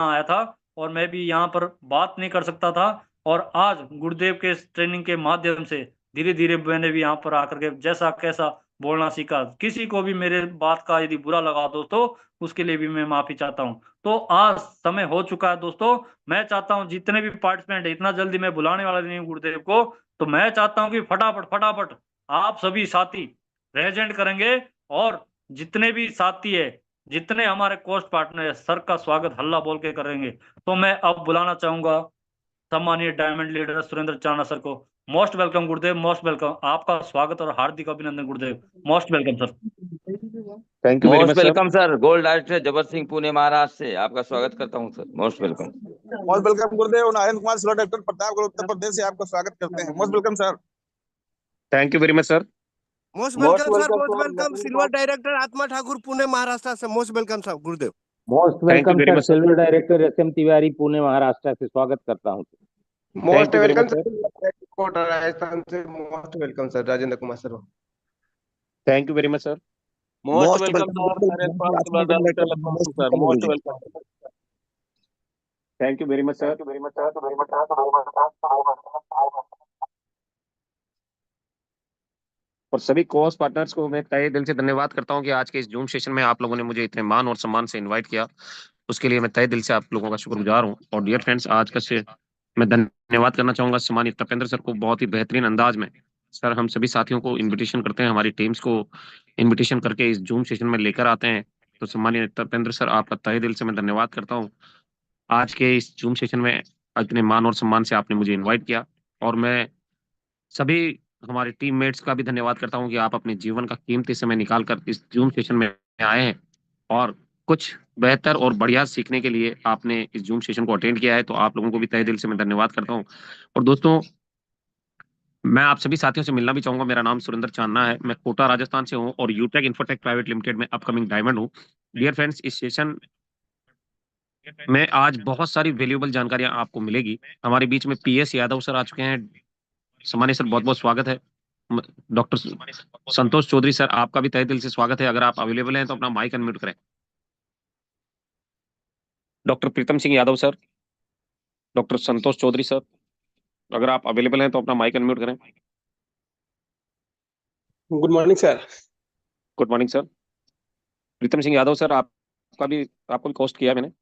आया था और मैं भी यहाँ पर बात नहीं कर सकता था और आज गुरुदेव के इस ट्रेनिंग के माध्यम से धीरे-धीरे मैंने भी यहाँ पर आकर के जैसा कैसा बोलना सीखा। किसी को भी मेरे बात का यदि बुरा लगा दोस्तों, उसके लिए भी मैं माफ़ी चाहता हूँ। तो आज समय हो चुका है दोस्तों, मैं चाहता हूँ जितने भी पार्टिसिपेंट हैं, इतना जल्दी मैं बुलाने वाला नहीं हूँ गुरुदेव को, तो मैं चाहता हूँ कि फटाफट आप सभी साथी प्रेज़ेंट करेंगे और जितने भी साथी हैं, जितने हमारे कोस्ट पार्टनर हैं, सर का स्वागत हल्ला बोल के करेंगे। तो मैं अब बुलाना चाहूँगा सम्मानीय डायमंड लीडर सुरेंद्र चारणा सर को। मोस्ट वेलकम गुरुदेव, मोस्ट वेलकम। आपका स्वागत और हार्दिक अभिनंदन गुरुदेव। Most welcome sir. Thank you very most much sir. Welcome sir. Gold director जबर सिंह पुणे महाराष्ट्र से आपका स्वागत करता हूं sir. Most welcome. Most welcome गुरुदेव। नारायण कुमार सिल्वा डायरेक्टर प्रतापगढ़ उत्तर प्रदेश से आपका स्वागत करते हैं। Most welcome sir. Thank you very much sir. Most welcome sir. Most welcome silver director Atma Thakur Pune Maharashtra से। मोस्ट वेलकम सर गुरुदेव। Most thank you welcome very sir much sir. Silver director SM Tiwari Pune Maharashtra से स्वागत करता हूँ। Thank you very much sir. कोट राजस्थान से most welcome sir Rajendra Kumar sir. Thank you very much sir. Most welcome sir. Naresh Pal silver director Lucknow sir. Most welcome. Thank you very much sir. और सभी course partners को मैं तहे दिल से धन्यवाद करता हूं कि आज के इस जूम सेशन में आप लोगों ने मुझे इतने मान और सम्मान से इनवाइट किया। उसके लिए मैं तहे दिल से आप लोगों का शुक्रगुजार हूं। और डियर फ्रेंड्स, आज का से मैं धन्यवाद करना चाहूंगा सम्मानित तपेंद्र सर को। बहुत ही बेहतरीन अंदाज में सर हम सभी साथियों को इन्विटेशन करते हैं, हमारी टीम्स को इन्विटेशन करके इस जूम सेशन में लेकर आते हैं। तो सम्मानित तपेंद्र सर, आपका तहे दिल से मैं धन्यवाद करता हूँ। आज के इस जूम सेशन में इतने मान और सम्मान से आपने मुझे इन्वाइट किया। और मैं सभी हमारे टीममेट्स का भी धन्यवाद करता हूं कि आप अपने जीवन का कीमती समय निकाल कर इस जूम सेशन में आए हैं और कुछ बेहतर और बढ़िया सीखने के लिए आपने इस जूम सेशन को अटेंड किया है। तो आप लोगों को भी तहे दिल से मैं धन्यवाद करता हूं। और दोस्तों, मैं आप सभी साथियों से मिलना भी चाहूंगा। मेरा नाम सुरेंद्र चांदना है, मैं कोटा राजस्थान से हूं और यूटेक इन्फोटेक प्राइवेट लिमिटेड में अपकमिंग डायमंड हूं। डियर फ्रेंड्स, इस सेशन में आज बहुत सारी वैल्यूएबल जानकारियां आपको मिलेगी। हमारे बीच में पीएस यादव सर आ चुके हैं। सम्मानित सर, बहुत बहुत स्वागत है। डॉक्टर संतोष चौधरी सर, आपका भी तहे दिल से स्वागत है। अगर आप अवेलेबल हैं तो अपना माइक अनम्यूट करें। Doctor Pritam Singh Yadav sir, doctor Santosh Chaudhary sir, अगर आप अवेलेबल हैं तो अपना माइक अनम्यूट करें। Good morning sir. Good morning sir. Pritam Singh Yadav sir, आपको भी पोस्ट किया मैंने।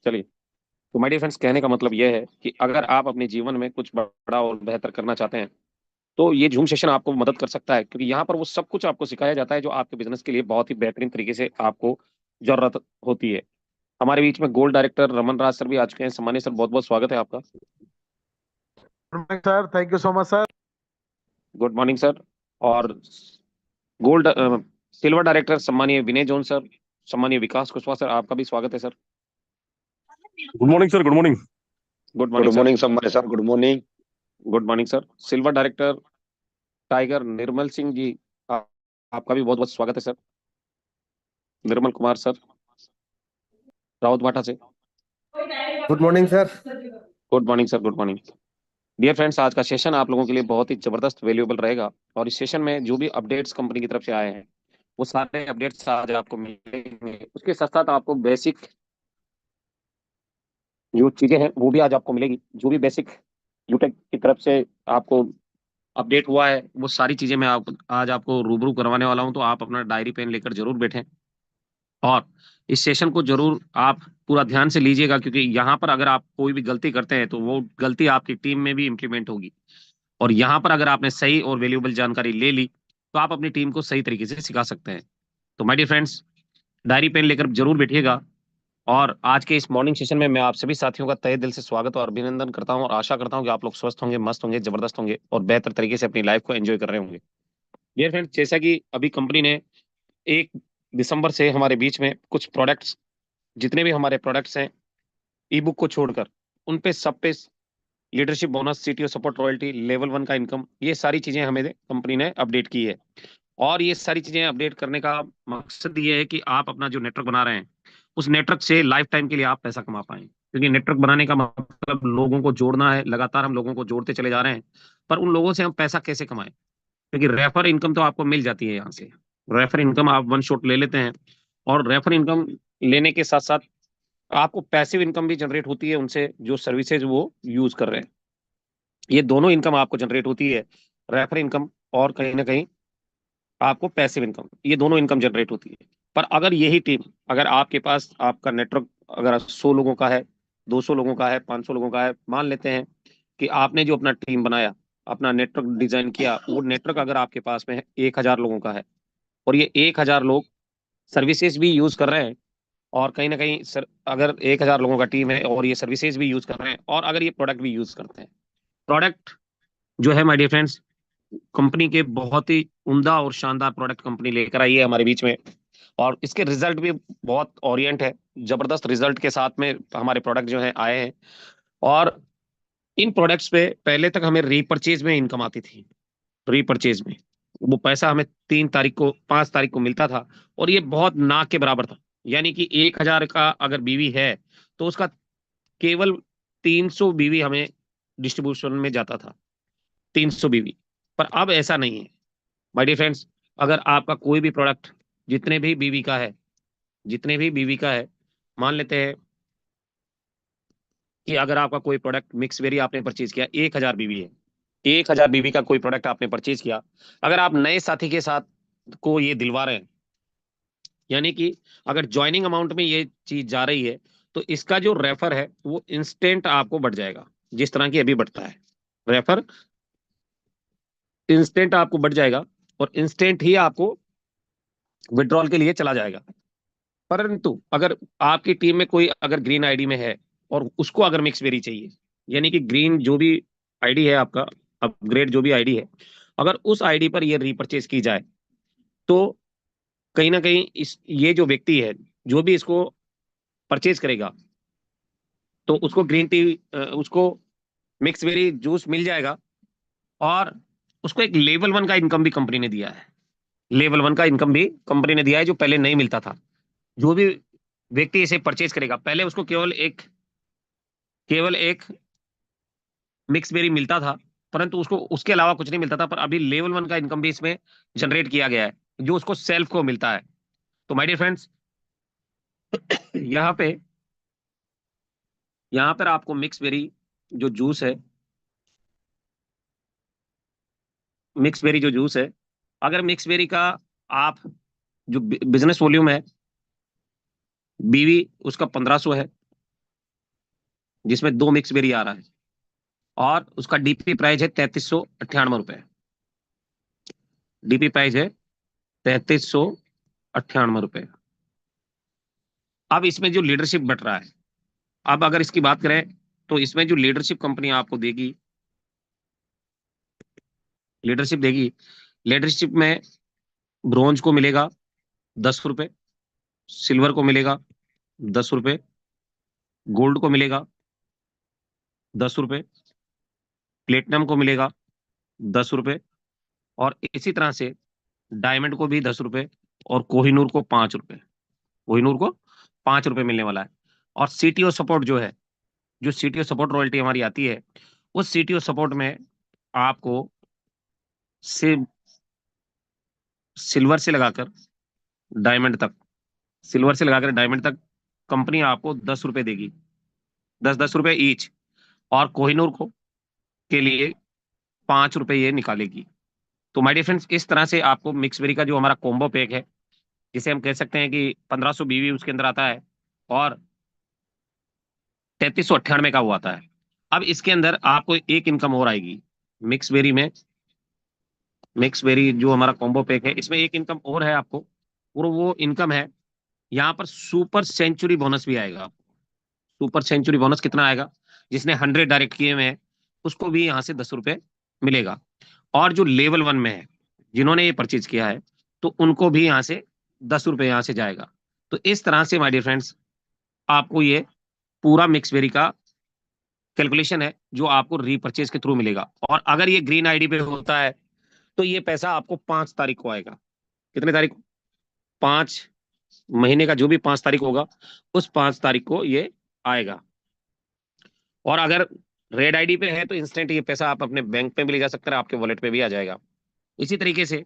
चलिए, तो माय डियर फ्रेंड्स, कहने का मतलब यह है कि अगर आप अपने जीवन में कुछ बड़ा और बेहतर करना चाहते हैं तो ये जूम सेशन आपको मदद कर सकता है, क्योंकि यहाँ पर वो सब कुछ आपको सिखाया जाता है जो आपके बिजनेस के लिए बहुत ही बेहतरीन तरीके से आपको जरूरत होती है। हमारे बीच में गोल्ड डायरेक्टर रमन राज सर भी आ चुके हैं। सम्मानित सर, बहुत बहुत स्वागत है आपका। Sir thank you so much sir. Good morning sir. और गोल्ड सिल्वर डायरेक्टर सम्मानीय विनय जोन सर, सम्मानीय विकास कुशवाहा सर, आपका भी स्वागत है sir. Good morning sir. Good morning. Good morning sir. सम्मानित sir. Good morning. Good morning sir. Silver director tiger Nirmal Singh ji, आपका भी बहुत बहुत स्वागत है sir. Nirmal Kumar sir, Rawatbhata से। Good morning sir. Good morning sir. Good morning. Dear friends, आज का सेशन आप लोगों के लिए बहुत ही जबरदस्त वैल्यूएबल रहेगा। और इस सेशन में जो भी अपडेट्स कंपनी की तरफ से आए हैं वो सारे अपडेट्स आज आपको मिलेंगे। उसके साथ साथ आपको बेसिक जो चीजें हैं वो भी आज आपको मिलेगी। जो भी बेसिक यूटेक की तरफ से आपको अपडेट हुआ है वो सारी चीजें मैं आज आपको रूबरू करवाने वाला हूं। तो आप अपना डायरी पेन लेकर जरूर बैठें और इस सेशन को जरूर आप पूरा ध्यान से लीजिएगा, क्योंकि यहाँ पर अगर आप कोई भी गलती करते हैं तो वो गलती आपकी टीम में भी इम्प्लीमेंट होगी। और यहाँ पर अगर आपने सही और वैल्यूएबल जानकारी ले ली तो आप अपनी टीम को सही तरीके से सिखा सकते हैं। तो my dear friends, diary pen लेकर जरूर बैठिएगा। और आज के इस मॉर्निंग सेशन में मैं आप सभी साथियों का तहे दिल से स्वागत और अभिनंदन करता हूं और आशा करता हूं कि आप लोग स्वस्थ होंगे, मस्त होंगे, जबरदस्त होंगे और बेहतर तरीके से अपनी लाइफ को एंजॉय कर रहे होंगे। डियर फ्रेंड्स, जैसा कि अभी कंपनी ने 1 दिसंबर से हमारे बीच में कुछ प्रोडक्ट्स, जितने भी हमारे प्रोडक्ट्स हैं ई बुक को छोड़कर, उन पे सब पे leadership bonus, CTO support, royalty, level 1 का इनकम, ये सारी चीजें हमें कंपनी ने अपडेट की है। और ये सारी चीजें अपडेट करने का मकसद ये है कि आप अपना जो नेटवर्क बना रहे हैं उस नेटवर्क से लाइफ टाइम के लिए आप पैसा कमा पाएं। क्योंकि नेटवर्क बनाने का मतलब लोगों को जोड़ना है। लगातार हम लोगों को जोड़ते चले जा रहे हैं, पर उन लोगों से हम पैसा कैसे कमाएं? क्योंकि रेफर इनकम तो आपको मिल जाती है। यहाँ से रेफर इनकम आप वन शॉट ले लेते हैं और रेफर इनकम लेने के साथ साथ आपको पैसिव इनकम भी जनरेट होती है उनसे, जो सर्विसेज वो यूज कर रहे हैं। ये दोनों इनकम आपको जनरेट होती है, रेफर इनकम और कहीं ना कहीं आपको पैसिव इनकम, ये दोनों इनकम जनरेट होती है। पर अगर यही टीम, अगर आपके पास आपका नेटवर्क अगर 100 लोगों का है, 200 लोगों का है, 500 लोगों का है, मान लेते हैं कि आपने जो अपना टीम बनाया, अपना नेटवर्क डिजाइन किया, वो नेटवर्क अगर आपके पास में है 1000 लोगों का है, और ये 1000 लोग सर्विसेज भी यूज कर रहे हैं, और कहीं ना कहीं अगर 1000 लोगों का टीम है और ये सर्विसेज भी यूज कर रहे हैं, और अगर ये प्रोडक्ट भी यूज करते हैं, प्रोडक्ट जो है माय डियर फ्रेंड्स, कंपनी के बहुत ही उम्दा और शानदार प्रोडक्ट कंपनी लेकर आई है हमारे बीच में, और इसके रिजल्ट भी बहुत ओरिएंट है, जबरदस्त रिजल्ट के साथ में हमारे प्रोडक्ट जो है आए हैं। और इन प्रोडक्ट्स पे पहले तक हमें रीपरचेज में इनकम आती थी, रीपरचेज में वो पैसा हमें 3 तारीख को 5 तारीख को मिलता था, और ये बहुत ना के बराबर था। यानी कि 1000 का अगर बीवी है तो उसका केवल 300 बीवी हमें डिस्ट्रीब्यूशन में जाता था, 300 बीवी। पर अब ऐसा नहीं है माय डियर फ्रेंड्स। अगर आपका कोई भी प्रोडक्ट जितने भी बीवी का है, जितने भी बीवी का है, मान लेते हैं कि अगर आपका कोई प्रोडक्ट मिक्स वेरी आपने परचेज किया, 1000 बीवी है, 1000 बीवी का कोई प्रोडक्ट आपने परचेज किया, अगर आप नए साथी के साथ को ये दिलवा रहे हैं, यानी कि अगर ज्वाइनिंग अमाउंट में ये चीज जा रही है, तो इसका जो रेफर है वो इंस्टेंट आपको बढ़ जाएगा, जिस तरह की अभी बढ़ता है रेफर, इंस्टेंट आपको बढ़ जाएगा, और इंस्टेंट ही आपको विड्रॉल के लिए चला जाएगा। परंतु अगर आपकी टीम में कोई अगर ग्रीन आईडी में है और उसको अगर मिक्स वेरी चाहिए, यानी कि ग्रीन जो भी आईडी है आपका, अपग्रेड जो भी आईडी है, अगर उस आईडी पर ये रीपरचेज की जाए, तो कहीं ना कहीं इस ये जो व्यक्ति है जो भी इसको परचेज करेगा, तो उसको ग्रीन टी उसको मिक्स वेरी जूस मिल जाएगा, और उसको एक लेवल 1 का इनकम भी कंपनी ने दिया है, लेवल 1 का इनकम भी कंपनी ने दिया है, जो पहले नहीं मिलता था। जो भी व्यक्ति इसे परचेज करेगा, पहले उसको केवल एक मिक्स बेरी मिलता था, परंतु उसको उसके अलावा कुछ नहीं मिलता था, पर अभी लेवल 1 का इनकम भी इसमें जनरेट किया गया है, जो उसको सेल्फ को मिलता है। तो माय डियर फ्रेंड्स, यहाँ पे यहाँ पर आपको मिक्स बेरी जो जूस है, मिक्स बेरी जो जूस है, अगर मिक्स बेरी का आप जो बिजनेस वॉल्यूम है बीवी उसका 1500 है, जिसमें 2 मिक्स बेरी आ रहा है, और उसका डीपी प्राइस है 3398 रुपए, डीपी प्राइस है 3398 रुपए। अब इसमें जो लीडरशिप बट रहा है, अब अगर इसकी बात करें तो इसमें जो लीडरशिप कंपनी आपको देगी, लीडरशिप में ब्रोंज को मिलेगा 10 रुपए, सिल्वर को मिलेगा 10 रुपए, गोल्ड को मिलेगा 10 रुपए, प्लेटिनम को मिलेगा 10 रुपए, और इसी तरह से डायमंड को भी 10 रुपए, और कोहिनूर को 5 रुपए, कोहिनूर को 5 रुपए मिलने वाला है। और सीटीओ सपोर्ट जो है, जो सीटीओ सपोर्ट रॉयल्टी हमारी आती है, उस सीटीओ सपोर्ट में आपको से सिल्वर से लगाकर डायमंड तक, सिल्वर से लगाकर डायमंड तक कंपनी आपको 10 रुपए देगी, 10-10 रुपए ईच, और कोहिनूर को के लिए 5 रुपए ये निकालेगी। तो माय डियर फ्रेंड्स, इस तरह से आपको मिक्सबेरी का जो हमारा कॉम्बो पैक है, जिसे हम कह सकते हैं कि 1500 बीवी उसके अंदर आता है, और 3398 का वो आता है। अब इसके अंदर आपको एक इनकम और आएगी, मिक्सबेरी में, मिक्सबेरी जो हमारा कॉम्बो पैक है, इसमें एक इनकम और है आपको, और वो इनकम है यहाँ पर सुपर सेंचुरी बोनस भी आएगा। सुपर सेंचुरी बोनस कितना आएगा? जिसने 100 डायरेक्ट किए हुए हैं उसको भी यहाँ से 10 रुपए मिलेगा, और जो लेवल 1 में है जिन्होंने ये परचेज किया है, तो उनको भी यहाँ से 10 रुपए यहाँ से जाएगा। तो इस तरह से माय डियर फ्रेंड्स, आपको ये पूरा मिक्सबेरी का कैलकुलेशन है जो आपको रीपरचेज के थ्रू मिलेगा। और अगर ये ग्रीन आईडी पे होता है तो ये पैसा आपको 5 तारीख को आएगा। कितने तारीख? 5 महीने का जो भी 5 तारीख होगा, उस 5 तारीख को ये आएगा। और अगर रेड आईडी पे है तो इंस्टेंट ये पैसा आप अपने बैंक पे भी ले जा सकते हैं, आपके वॉलेट पे भी आ जाएगा। इसी तरीके से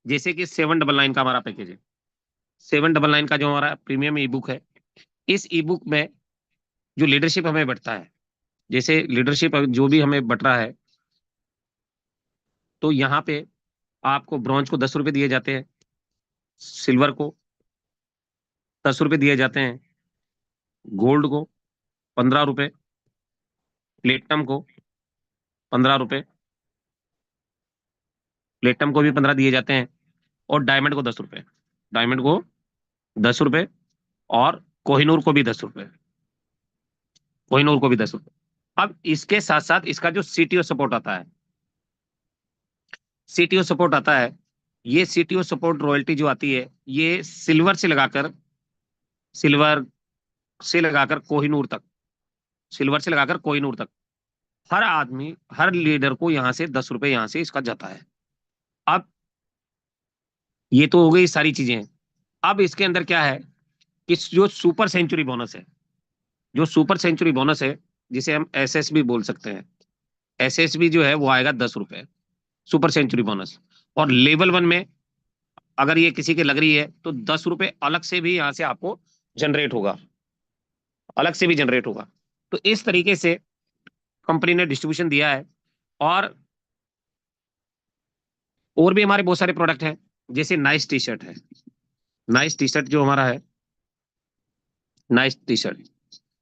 जैसे कि 799 का हमारा पैकेज है, 799 का जो हमारा प्रीमियम ई बुक है, इस ई बुक में जो लीडरशिप हमें बढ़ता है, जैसे लीडरशिप जो भी हमें बट रहा है, तो यहाँ पे आपको ब्रॉन्ज को 10 रुपए दिए जाते हैं, सिल्वर को 10 रुपए दिए जाते हैं, गोल्ड को 15 रुपए, प्लेटिनम को 15 रुपए, प्लेटिनम को भी 15 दिए जाते हैं, और डायमंड को 10 रुपए, डायमंड को 10 रुपए, और कोहिनूर को भी 10 रुपए, कोहिनूर को भी 10 रुपए। अब इसके साथ साथ इसका जो सीटीओ सपोर्ट आता है, सीटीओ सपोर्ट आता है, ये सीटीओ सपोर्ट रॉयल्टी जो आती है, ये सिल्वर से लगाकर कोहिनूर तक, सिल्वर से लगाकर कोहिनूर तक हर आदमी, हर लीडर को यहां से 10 रुपए यहां से इसका जाता है। अब ये तो हो गई सारी चीजें। अब इसके अंदर क्या है कि जो सुपर सेंचुरी बोनस है, जो सुपर सेंचुरी बोनस है, जिसे हम एसएसबी बोल सकते हैं, एसएसबी जो है वो आएगा 10 रुपए सुपर सेंचुरी बोनस। और लेवल 1 में अगर ये किसी के लग रही है तो 10 रुपए अलग से भी यहां से आपको जनरेट होगा, अलग से भी जनरेट होगा। तो इस तरीके से कंपनी ने डिस्ट्रीब्यूशन दिया है। और भी हमारे बहुत सारे प्रोडक्ट हैं, जैसे नाइस टी शर्ट है, नाइस टी शर्ट जो हमारा है, नाइस टी शर्ट,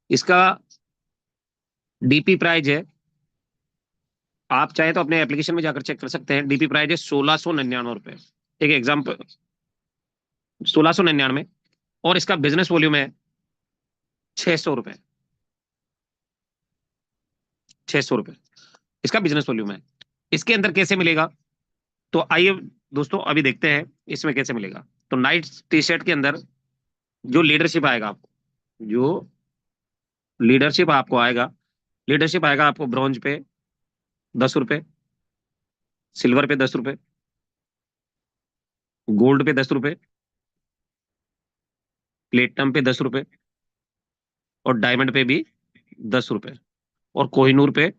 इसका डीपी प्राइस है, आप चाहे तो अपने एप्लीकेशन में जाकर चेक कर सकते हैं, डीपी प्राइस है 1699 रुपए, एक एग्जाम्पल 1699, और इसका बिजनेस वॉल्यूम है 600 रुपए, 600 रुपए इसका बिजनेस वॉल्यूम है। इसके अंदर कैसे मिलेगा, तो आइए दोस्तों अभी देखते हैं इसमें कैसे मिलेगा। तो नाइट टी शर्ट के अंदर जो लीडरशिप आएगा आपको, जो लीडरशिप आपको आएगा, लीडरशिप आएगा आपको ब्रॉन्ज पे 10 रुपए, सिल्वर पे 10 रुपए, गोल्ड पे 10 रुपए, प्लेटिनम पे 10 रुपए, और डायमंड पे भी 10 रुपए, और कोहिनूर पे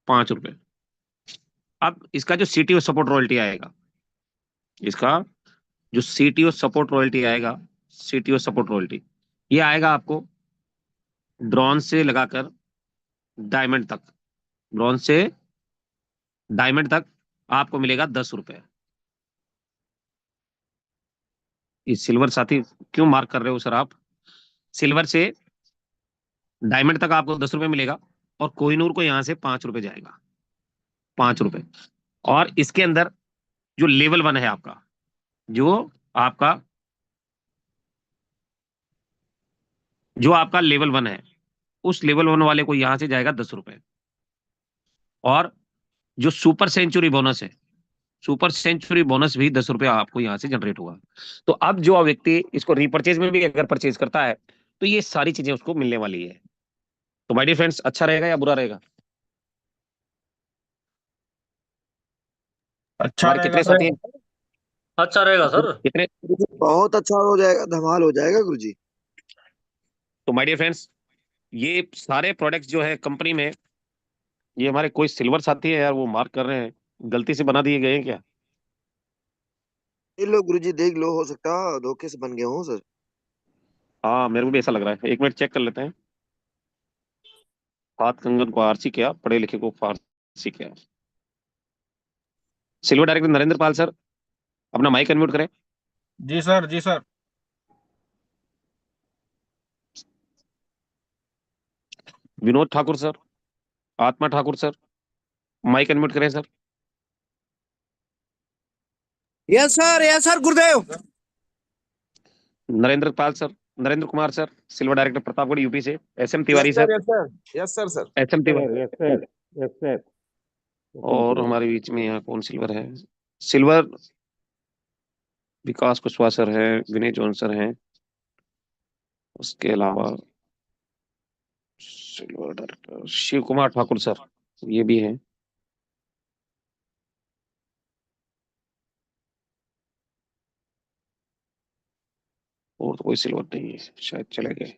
5 रुपए। अब इसका जो सीटीओ सपोर्ट रॉयल्टी आएगा, इसका जो सीटीओ सपोर्ट रॉयल्टी आएगा, सीटीओ सपोर्ट रॉयल्टी ये आएगा आपको ब्रॉन्ज से लगाकर डायमंड तक, ब्रॉन्ज से डायमंड तक आपको मिलेगा 10 रुपए। ये सिल्वर साथी क्यों मार्क कर रहे हो सर आप? सिल्वर से डायमंड तक आपको 10 रुपए मिलेगा, और कोहिनूर को यहां से 5 रुपए जाएगा, 5 रुपए। और इसके अंदर जो लेवल 1 है आपका, जो आपका लेवल 1 है, उस लेवल 1 वाले को यहां से जाएगा 10 रुपए। और जो सुपर सेंचुरी बोनस है, सुपर सेंचुरी बोनस भी 10 रुपए आपको यहां से जनरेट होगा। तो अब जो व्यक्ति इसको रीपर्चेज में भी अगर परचेज करता है, तो ये सारी चीजें उसको मिलने वाली है। तो माय डियर फ्रेंड्स, अच्छा रहेगा या बुरा रहेगा? अच्छा हमारे रहेगा कितने सर। साथी हैं? अच्छा रहेगा सर। कितने? बहुत अच्छा हो जाएगा, धमाल हो जाएगा गुरुजी। तो माय डियर फ्रेंड्स, ये सारे प्रोडक्ट्स जो है कंपनी में, ये हमारे कोई सिल्वर साथी है यार, वो मार्क कर रहे हैं, गलती से बना दिए गए हैं क्या? ये लो गुरुजी, देख लो, हो सकता है धोखे से बन गए हो सर। हाँ, मेरे को भी ऐसा लग रहा है, एक मिनट चेक कर लेते हैं। हाथ कंगन को आरसी क्या, पढ़े लिखे को फारसी क्या? Silver director Narendra Pal sir, अपना माइक अनम्यूट करें। जी सर, जी sir. Vinod Thakur sir, Atma Thakur sir, mic unmute करें सर। यस सर गुरुदेव। Narendra Pal sir, Narendra Kumar sir, silver director Pratapgarh UP से। SM yes Tiwari sir, sir, yes sir, yes sir sir. SM Tiwari. Yes sir, yes sir. और हमारे बीच में यहाँ कौन सिल्वर है? सिल्वर विकास कुशवाहा सर है, विनय जॉन सर हैं, उसके अलावा silver director Shiv Kumar Thakur sir, ये भी हैं। और तो कोई सिल्वर नहीं है, शायद चले गए।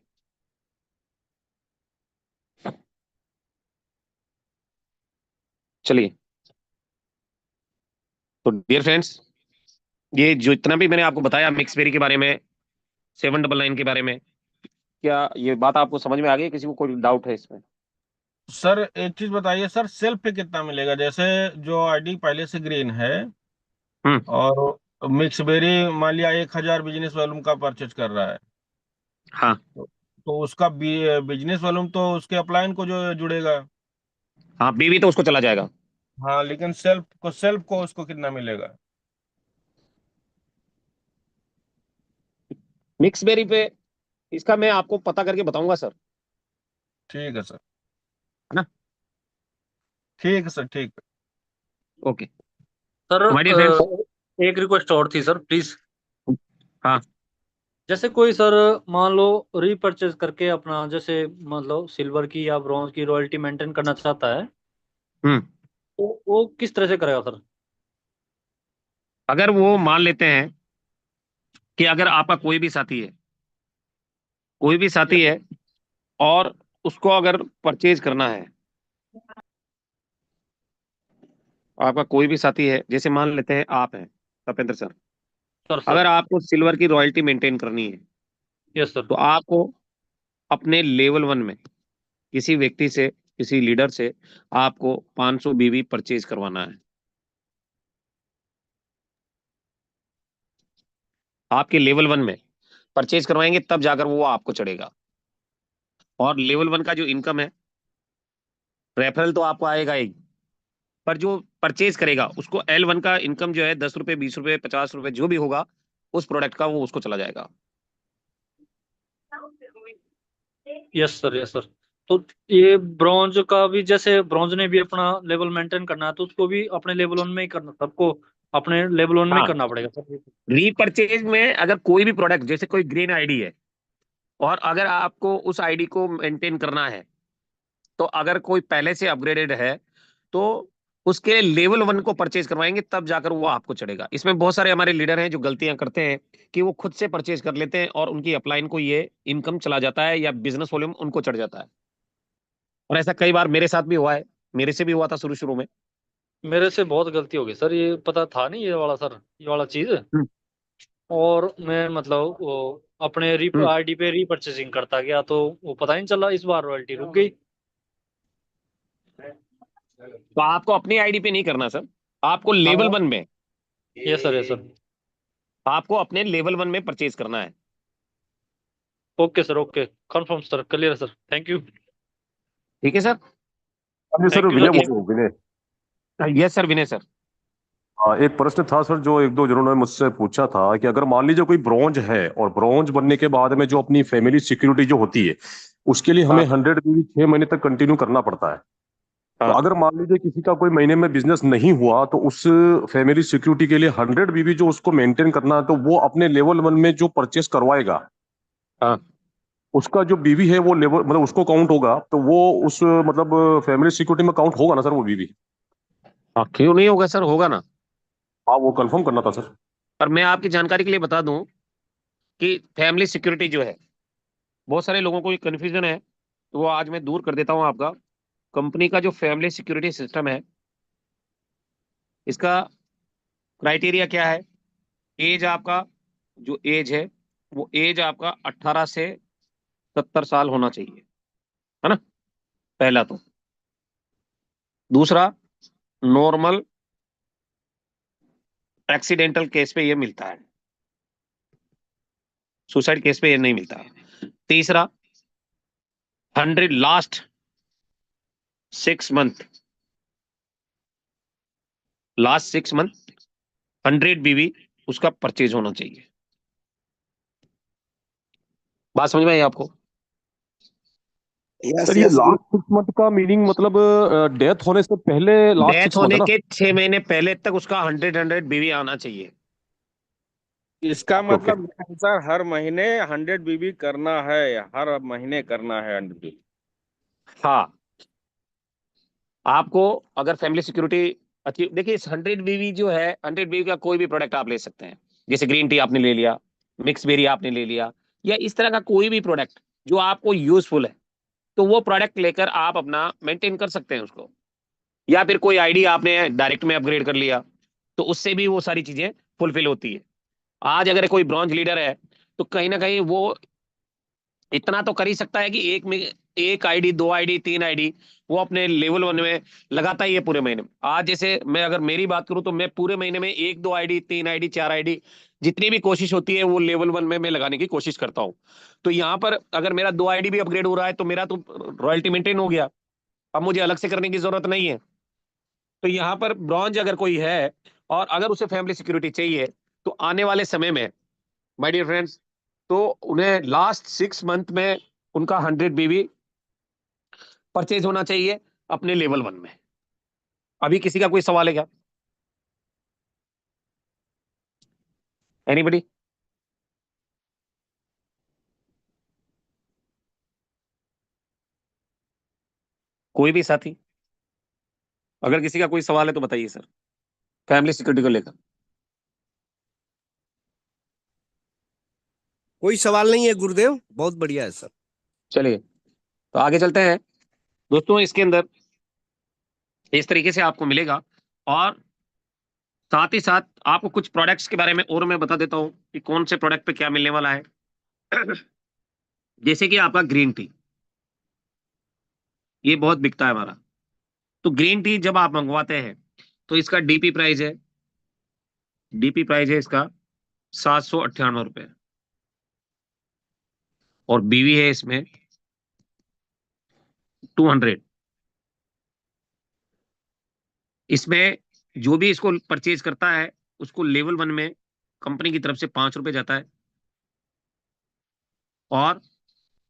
चलिए, तो डियर फ्रेंड्स, ये जो इतना भी मैंने आपको बताया मिक्स बेरी के बारे में, 799 के बारे में। क्या ये बात आपको समझ में आ गई? किसी को कोई डाउट है इसमें? सर एक चीज बताइए सर, सेल्फ पे कितना मिलेगा? जैसे जो आईडी पहले से ग्रीन है हम्म। और मिक्स बेरी मान लिया 1,000 बिजनेस वॉल्यूम का परचेज कर रहा है, हाँ तो उसका बिजनेस वॉल्यूम तो उसके अपलाइन को जो जुड़ेगा। हाँ, बीवी तो उसको चला जाएगा। हाँ, लेकिन सेल्फ को उसको कितना मिलेगा? मिक्स बेरी पे इसका मैं आपको पता करके बताऊंगा सर, ठीक है सर। है ना? ठीक है सर, ठीक है। Okay sir my dear friends. एक रिक्वेस्ट और थी सर, प्लीज। हाँ जैसे कोई सर मान लो रीपरचेज करके अपना जैसे मतलब सिल्वर की या ब्रॉन्ज की रॉयल्टी मेंटेन करना चाहता है, हम्म। तो वो किस तरह से करेगा सर? अगर वो मान लेते हैं कि अगर आपका कोई भी साथी है और उसको अगर परचेज करना है, आपका कोई भी साथी है, जैसे मान लेते हैं आप हैं तपेंद्र सर, सर अगर सर आपको सिल्वर की रॉयल्टी मेंटेन करनी है यस सर। तो आपको अपने लेवल 1 में किसी व्यक्ति से, किसी लीडर से आपको 500 बीवी परचेज करवाना है। आपके लेवल 1 में परचेज करवाएंगे तब जाकर वो आपको चढ़ेगा। और लेवल 1 का जो इनकम है, रेफरल तो आपको आएगा ही, पर जो परचेज करेगा उसको L1 का इनकम जो है 10 रुपए, 20 रुपए, 50 रुपए जो भी होगा उस प्रोडक्ट का, वो उसको चला जाएगा। Yes sir, yes sir. तो ये ब्रॉन्ज का भी, जैसे ब्रॉन्ज ने भी अपना लेवल मेंटेन करना है, तो उसको भी अपने लेवल 1 में ही करना, सबको अपने लेवल 1 में ही हाँ, करना पड़ेगा सर। रीपरचेज में अगर कोई भी प्रोडक्ट, जैसे कोई ग्रीन आईडी है और अगर आपको उस आईडी को मेंटेन करना है, तो अगर कोई पहले से अपग्रेडेड है तो उसके लेवल 1 को परचेज करवाएंगे तब जाकर वो आपको चढ़ेगा। इसमें बहुत सारे हमारे लीडर हैं जो गलतियां करते हैं कि वो खुद से परचेज कर लेते हैं और उनकी अपलाइन को ये इनकम चला जाता है या बिजनेस वॉल्यूम उनको चढ़ जाता है। और ऐसा कई बार मेरे साथ भी हुआ है, मेरे से भी हुआ था शुरू शुरू में। मेरे से बहुत गलती हो गई सर, ये पता था नहीं ये वाला सर, ये वाला चीज। हम्म, और मैं मतलब वो अपने हम्म। आईडी पे रीपरचेजिंग करता गया, तो वो पता ही नहीं चला, इस बार रॉयल्टी रुक गई। तो आपको अपनी आईडी पे नहीं करना सर, आपको लेवल हाँ। 1 में, यस सर, यस सर। आपको अपने लेवल 1 में परचेज करना है। Okay sir, okay, confirm sir, clear sir, thank you. ठीक है सर। हाँ जी sir, thank you Vinay sir. बोल रहा हूँ, Vinay. Yes sir, Vinay sir. एक प्रश्न था सर, जो एक दो जनों ने मुझसे पूछा था कि अगर मान लीजिए कोई ब्रॉन्ज है और ब्रॉन्ज बनने के बाद में जो अपनी फैमिली सिक्योरिटी जो होती है उसके लिए हमें हाँ 100 बीवी 6 महीने तक कंटिन्यू करना पड़ता है। तो हाँ अगर मान लीजिए किसी का कोई महीने में बिजनेस नहीं हुआ तो उस फैमिली सिक्योरिटी के लिए 100 बीवी जो उसको मेंटेन करना है, तो वो अपने लेवल 1 में जो परचेस करवाएगा हाँ उसका जो बीवी है वो लेवल मतलब उसको काउंट होगा, तो वो उस मतलब फैमिली सिक्योरिटी में काउंट होगा ना सर वो बीवी? हाँ, क्यों नहीं होगा सर, होगा ना। हाँ, वो कंफर्म करना था सर। पर मैं आपकी जानकारी के लिए बता दूं कि फैमिली सिक्योरिटी जो है, बहुत सारे लोगों को ये कन्फ्यूजन है, तो वो आज मैं दूर कर देता हूं आपका। कंपनी का जो फैमिली सिक्योरिटी सिस्टम है, इसका क्राइटेरिया क्या है? एज आपका, जो एज है वो एज आपका 18 से 70 साल होना चाहिए, है ना? पहला तो। दूसरा, नॉर्मल एक्सीडेंटल केस पे ये मिलता है, सुसाइड केस पे ये नहीं मिलता है। तीसरा, 100 लास्ट 6 मंथ, लास्ट 6 मंथ 100 बीवी उसका परचेज होना चाहिए। बात समझ में आई आपको? यस सर ये यस गुड। लास्ट 6 मंथ का मीनिंग मतलब डेथ होने से पहले लास्ट डेथ 6 मंथ है होने ना? के 6 महीने पहले तक उसका 100 बीवी आना चाहिए। इसका ओके ओके। मतलब सर हर महीने 100 बीबी करना है, हर महीने करना है 100 बीबी? हाँ, आपको अगर फैमिली सिक्योरिटी अच्छी, देखिए इस 100 बीवी जो है, 100 बीवी का कोई भी प्रोडक्ट आप ले सकते हैं। जैसे ग्रीन टी आपने ले लिया, मिक्स बेरी आपने ले लिया, या इस तरह का कोई भी प्रोडक्ट जो आपको यूजफुल है, तो वो प्रोडक्ट लेकर आप अपना मेंटेन कर सकते हैं उसको। या फिर कोई आईडी आपने डायरेक्ट में अपग्रेड कर लिया, तो उससे भी वो सारी चीजें फुलफिल होती है। आज अगर कोई ब्रॉन्ज लीडर है तो कहीं ना कहीं वो इतना तो कर ही सकता है कि एक आईडी, 2 आईडी, 3 आईडी वो अपने लेवल 1 में लगाता ही है पूरे महीने में। आज जैसे मैं अगर मेरी बात करूं तो मैं पूरे महीने में 1, 2 आईडी, 3 आईडी, 4 आईडी जितनी भी कोशिश होती है वो लेवल 1 में मैं लगाने की कोशिश करता हूं। तो यहाँ पर अगर मेरा 2 आईडी भी अपग्रेड हो रहा है तो मेरा तो रॉयल्टी मेंटेन हो गया, अब मुझे अलग से करने की जरूरत नहीं है। तो यहाँ पर ब्रॉन्ज अगर कोई है और अगर उसे फैमिली सिक्योरिटी चाहिए तो आने वाले समय में माय डियर फ्रेंड्स, तो उन्हें लास्ट 6 मंथ में उनका 100 BB परचेज होना चाहिए अपने लेवल 1 में। अभी किसी का कोई सवाल है क्या? एनीबडी? कोई भी साथी, अगर किसी का कोई सवाल है तो बताइए सर, फैमिली सिक्योरिटी को लेकर। कोई सवाल नहीं है गुरुदेव, बहुत बढ़िया है सर। चलिए तो आगे चलते हैं दोस्तों। इसके अंदर इस तरीके से आपको मिलेगा और साथ ही साथ आपको कुछ प्रोडक्ट्स के बारे में और मैं बता देता हूं कि कौन से प्रोडक्ट पे क्या मिलने वाला है। जैसे कि आपका ग्रीन टी, ये बहुत बिकता है हमारा। तो ग्रीन टी जब आप मंगवाते हैं तो इसका डीपी प्राइस है, इसका 798 रुपए और बीवी है इसमें 200। इसमें जो भी इसको परचेज करता है उसको लेवल 1 में कंपनी की तरफ से 5 रुपए जाता है और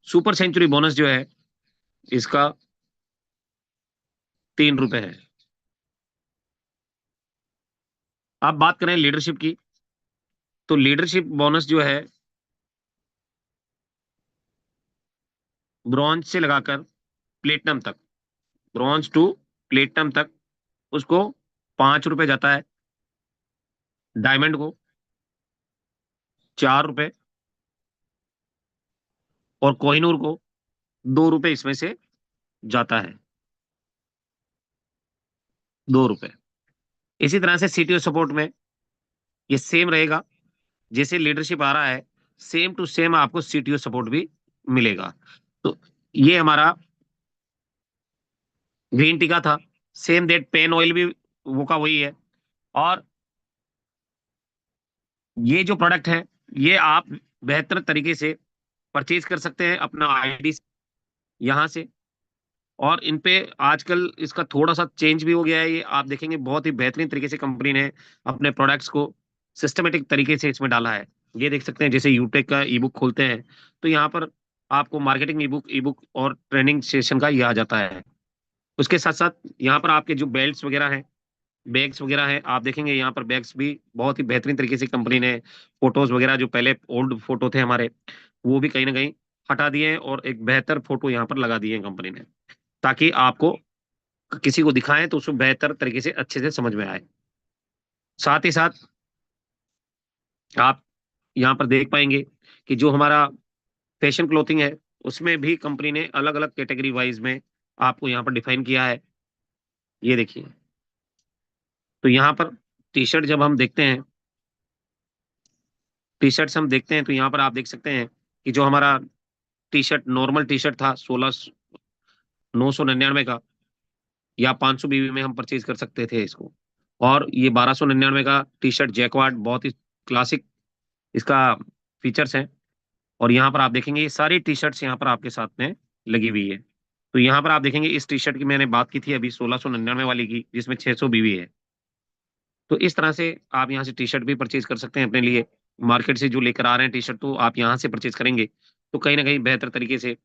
सुपर सेंचुरी बोनस जो है इसका 3 रुपए है। आप बात करें लीडरशिप की, तो लीडरशिप बोनस जो है ब्रॉन्ज से लगाकर प्लेटिनम तक, ब्रॉन्ज टू प्लेटिनम तक उसको 5 रुपए जाता है, डायमंड को 4 रुपए और कोहिनूर को 2 रुपए इसमें से जाता है, 2 रुपए। इसी तरह से सीटीओ सपोर्ट में ये सेम रहेगा, जैसे लीडरशिप आ रहा है सेम टू सेम आपको सीटीओ सपोर्ट भी मिलेगा। तो ये हमारा ग्रीन टी का था। सेम डेट पेन ऑयल भी वो का वही है। और ये जो प्रोडक्ट है ये आप बेहतर तरीके से परचेज कर सकते हैं अपना आईडी यहाँ से। और इन पे आजकल इसका थोड़ा सा चेंज भी हो गया है, ये आप देखेंगे बहुत ही बेहतरीन तरीके से कंपनी ने अपने प्रोडक्ट्स को सिस्टमेटिक तरीके से इसमें डाला है। ये देख सकते हैं जैसे यूटेक का ई बुक खोलते हैं तो यहाँ पर आपको मार्केटिंग ई बुक और ट्रेनिंग सेशन का ये आ जाता है। उसके साथ साथ यहाँ पर आपके जो बेल्ट्स वगैरह हैं, बैग्स वगैरह हैं, आप देखेंगे यहाँ पर बैग्स भी बहुत ही बेहतरीन तरीके से कंपनी ने फोटोज वगैरह जो पहले ओल्ड फोटो थे हमारे वो भी कहीं ना कहीं हटा दिए हैं और एक बेहतर फोटो यहाँ पर लगा दिए हैं कंपनी ने, ताकि आपको किसी को दिखाएं तो उसको बेहतर तरीके से अच्छे से समझ में आए। साथ ही साथ आप यहाँ पर देख पाएंगे कि जो हमारा फैशन क्लोथिंग है उसमें भी कंपनी ने अलग अलग कैटेगरी वाइज में आपको यहाँ पर डिफाइन किया है। ये देखिए, तो यहाँ पर टी शर्ट जब हम देखते हैं, टी शर्ट्स हम देखते हैं तो यहाँ पर आप देख सकते हैं कि जो हमारा T shirt normal T shirt था 16,999 का या 500 बीबी में हम परचेज कर सकते थे इसको, और ये 1299 का टी शर्ट जैकवार्ड बहुत ही क्लासिक इसका फीचर्स हैं। और यहाँ पर आप देखेंगे ये सारी टी शर्ट्स यहाँ पर आपके साथ में लगी हुई है। तो यहाँ पर आप देखेंगे इस टी शर्ट की मैंने बात की थी अभी 1699 वाली की जिसमें 600 बीबी है। तो इस तरह से आप यहाँ से टी शर्ट भी परचेज कर सकते हैं अपने लिए। मार्केट से जो लेकर आ रहे हैं टी शर्ट तो आप यहाँ से परचेज करेंगे तो कहीं ना कहीं बेहतर तरीके से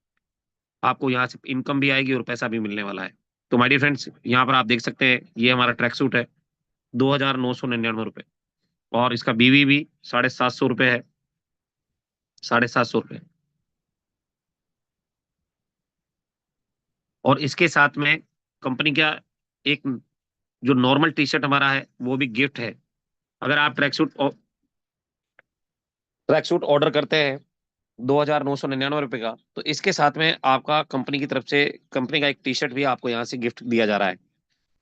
आपको यहाँ से इनकम भी आएगी और पैसा भी मिलने वाला है। तो माय डियर फ्रेंड्स, यहाँ पर आप देख सकते हैं ये हमारा ट्रैक सूट है 2,999 रुपए और इसका बीवी भी 750 रुपए है, 750 रुपए। और इसके साथ में कंपनी का एक जो नॉर्मल टी शर्ट हमारा है वो भी गिफ्ट है। अगर आप ट्रैक सूट ऑर्डर करते हैं 2,999 रुपए का तो इसके साथ में आपका कंपनी की तरफ से कंपनी का एक टी शर्ट भी आपको यहाँ से गिफ्ट दिया जा रहा है।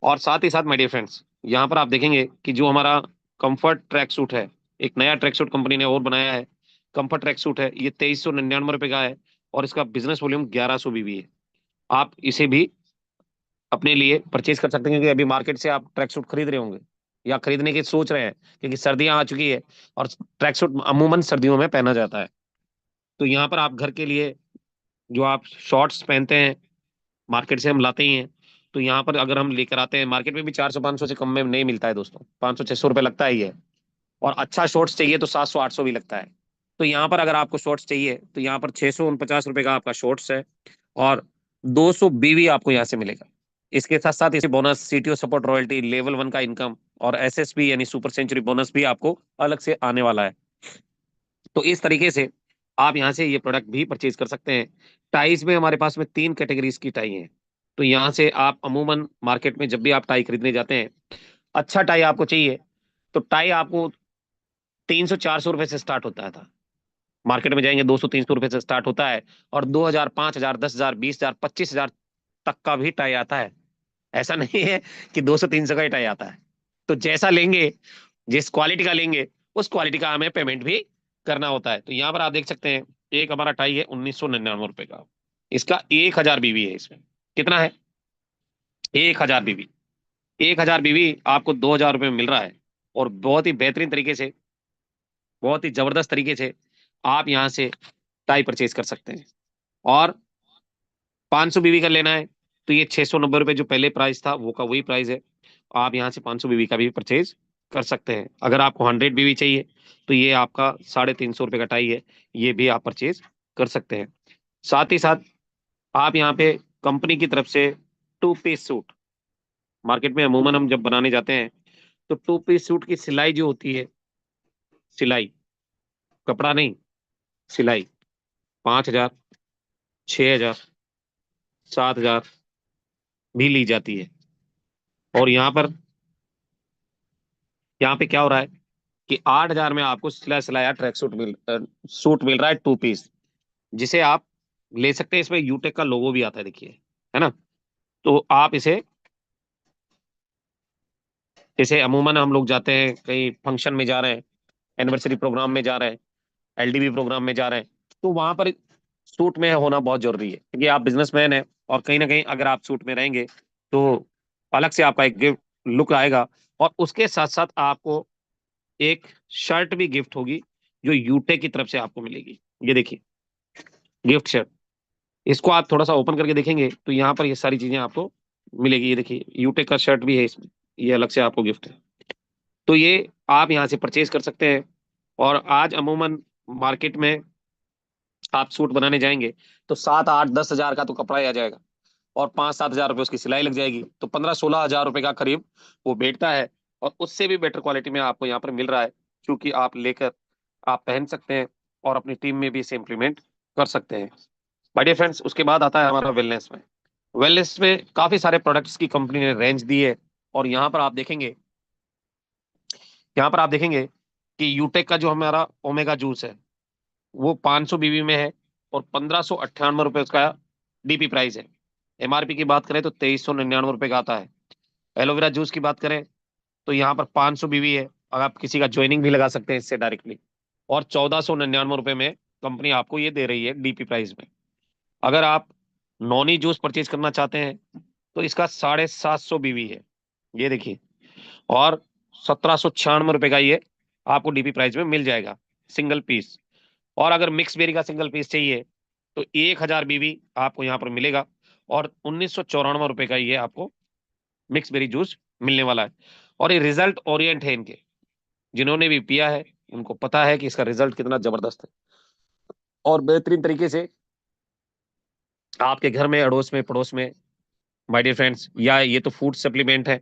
और साथ ही साथ माय डियर फ्रेंड्स, यहाँ पर आप देखेंगे कि जो हमारा कंफर्ट ट्रैक सूट है, एक नया ट्रैक सूट कंपनी ने और बनाया है कंफर्ट ट्रैक सूट है, ये 2399 रुपए का है और इसका बिजनेस वॉल्यूम 1100 बीबी है। आप इसे भी अपने लिए परचेज कर सकते हैं, क्योंकि अभी मार्केट से आप ट्रैक सूट खरीद रहे होंगे या खरीदने की सोच रहे हैं, क्योंकि सर्दियां आ चुकी है और ट्रैक सूट अमूमन सर्दियों में पहना जाता है। तो यहाँ पर आप घर के लिए जो आप शॉर्ट्स पहनते हैं, मार्केट से हम लाते ही हैं, तो यहाँ पर अगर हम लेकर आते हैं, मार्केट में भी 400-500 से कम में नहीं मिलता है दोस्तों, 500-600 रुपये लगता ही है। और अच्छा शॉर्ट्स चाहिए तो 700-800 भी लगता है। तो यहाँ पर अगर आपको शॉर्ट्स चाहिए तो यहाँ पर 649 रुपये का आपका शॉर्ट्स है और 200 बीवी आपको यहाँ से मिलेगा। इसके साथ साथ इसे bonus, CTO support, royalty, level 1 का इनकम और एसएसपी यानी सुपर सेंचुरी बोनस भी आपको अलग से आने वाला है। तो इस तरीके से आप यहाँ से ये प्रोडक्ट भी परचेज कर सकते हैं। टाइज में हमारे पास में 3 कैटेगरीज की टाई है। तो यहाँ से आप अमूमन मार्केट में जब भी आप टाई खरीदने जाते हैं, अच्छा टाई आपको चाहिए तो टाई आपको 300-400 रुपए से स्टार्ट होता था। मार्केट में जाएंगे 200-300 रुपए से स्टार्ट होता है और 2000, 5000, 10,000, 20,000, 25,000 तक का भी टाई आता है। ऐसा नहीं है कि 200-300 का ही टाई आता है। तो जैसा लेंगे, जिस क्वालिटी का लेंगे, उस क्वालिटी का हमें पेमेंट भी करना होता है। तो यहाँ पर आप देख सकते हैं, एक हमारा टाई है 1999 रुपए का, इसका 1000 बीवी है। इसमें कितना है? 1000 बीवी। 1000 बीवी आपको 2000 रुपये में मिल रहा है और बहुत ही बेहतरीन तरीके से, बहुत ही जबरदस्त तरीके से आप यहाँ से टाई परचेज कर सकते हैं। और 500 बीवी का लेना है तो ये 690 रुपये जो पहले प्राइस था वो का वही प्राइस है। आप यहाँ से 500 बीवी का भी परचेज कर सकते हैं। अगर आपको 100 बीवी चाहिए तो ये आपका 350 रुपये का टाई है, ये भी आप परचेज कर सकते हैं। साथ ही साथ आप यहाँ पे कंपनी की तरफ से 2 पीस सूट, मार्केट में अमूमन हम जब बनाने जाते हैं तो 2 पीस सूट की सिलाई जो होती है, सिलाई, कपड़ा नहीं, सिलाई 5,000, 6,000, 7,000 भी ली जाती है। और यहाँ पे क्या हो रहा है कि 8,000 में आपको सिला सिलाया ट्रैक सूट मिल रहा है 2 पीस, जिसे आप ले सकते हैं। इसमें यूटेक का लोगो भी आता है, देखिए, है ना। तो आप इसे जैसे अमूमन हम लोग जाते हैं कहीं फंक्शन में जा रहे हैं, एनिवर्सरी प्रोग्राम में जा रहे हैं, एलडीबी प्रोग्राम में जा रहे हैं, तो वहां पर सूट में होना बहुत जरूरी है, क्योंकि आप बिजनेसमैन हैं और कहीं ना कहीं अगर आप सूट में रहेंगे तो अलग से आपका एक गिफ्ट लुक आएगा। और उसके साथ साथ आपको एक शर्ट भी गिफ्ट होगी जो यूटे की तरफ से आपको मिलेगी। ये देखिए, गिफ्ट शर्ट, इसको आप थोड़ा सा ओपन करके देखेंगे तो यहाँ पर ये सारी चीजें आपको मिलेगी। ये देखिए, यूटे का शर्ट भी है इसमें, ये अलग से आपको गिफ्ट है। तो ये आप यहाँ से परचेज कर सकते हैं। और आज अमूमन मार्केट में आप सूट बनाने जाएंगे तो 7-8-10 हजार का तो कपड़ा ही आ जाएगा और 5-7 हजार रुपये उसकी सिलाई लग जाएगी, तो 15-16 हजार रुपये का करीब वो बैठता है। और उससे भी बेटर क्वालिटी में आपको यहाँ पर मिल रहा है, क्योंकि आप लेकर आप पहन सकते हैं और अपनी टीम में भी इसे इम्प्लीमेंट कर सकते हैं। माय डियर फ्रेंड्स, उसके बाद आता है हमारा वेलनेस में। वेलनेस में काफी सारे प्रोडक्ट्स की कंपनी ने रेंज दी है और यहाँ पर आप देखेंगे कि यूटेक का जो हमारा ओमेगा जूस है वो 500 बीबी में है और 1598 रुपये उसका डीपी प्राइस है। एमआरपी की बात करें तो 2399 रुपये का आता है। एलोवेरा जूस की बात करें तो यहाँ पर 500 बीबी है, अगर आप किसी का ज्वाइनिंग भी लगा सकते हैं इससे डायरेक्टली, और 1499 रुपये में कंपनी आपको ये दे रही है डीपी प्राइस में। अगर आप नॉनी जूस परचेज करना चाहते हैं तो इसका 750 बीबी है, ये देखिए, और 1796 रुपये का ये आपको डीपी प्राइस में मिल जाएगा सिंगल पीस। और अगर मिक्स बेरी का सिंगल पीस चाहिए तो 1000 बीबी आपको यहाँ पर मिलेगा और 1994 रुपये का ये आपको मिक्स बेरी जूस मिलने वाला है। और ये रिजल्ट ओरिएंट है इनके, जिन्होंने भी पिया है उनको पता है कि इसका रिजल्ट कितना जबरदस्त है और बेहतरीन तरीके से आपके घर में, अड़ोस में, पड़ोस में, माय डियर फ्रेंड्स, या ये तो फूड सप्लीमेंट है,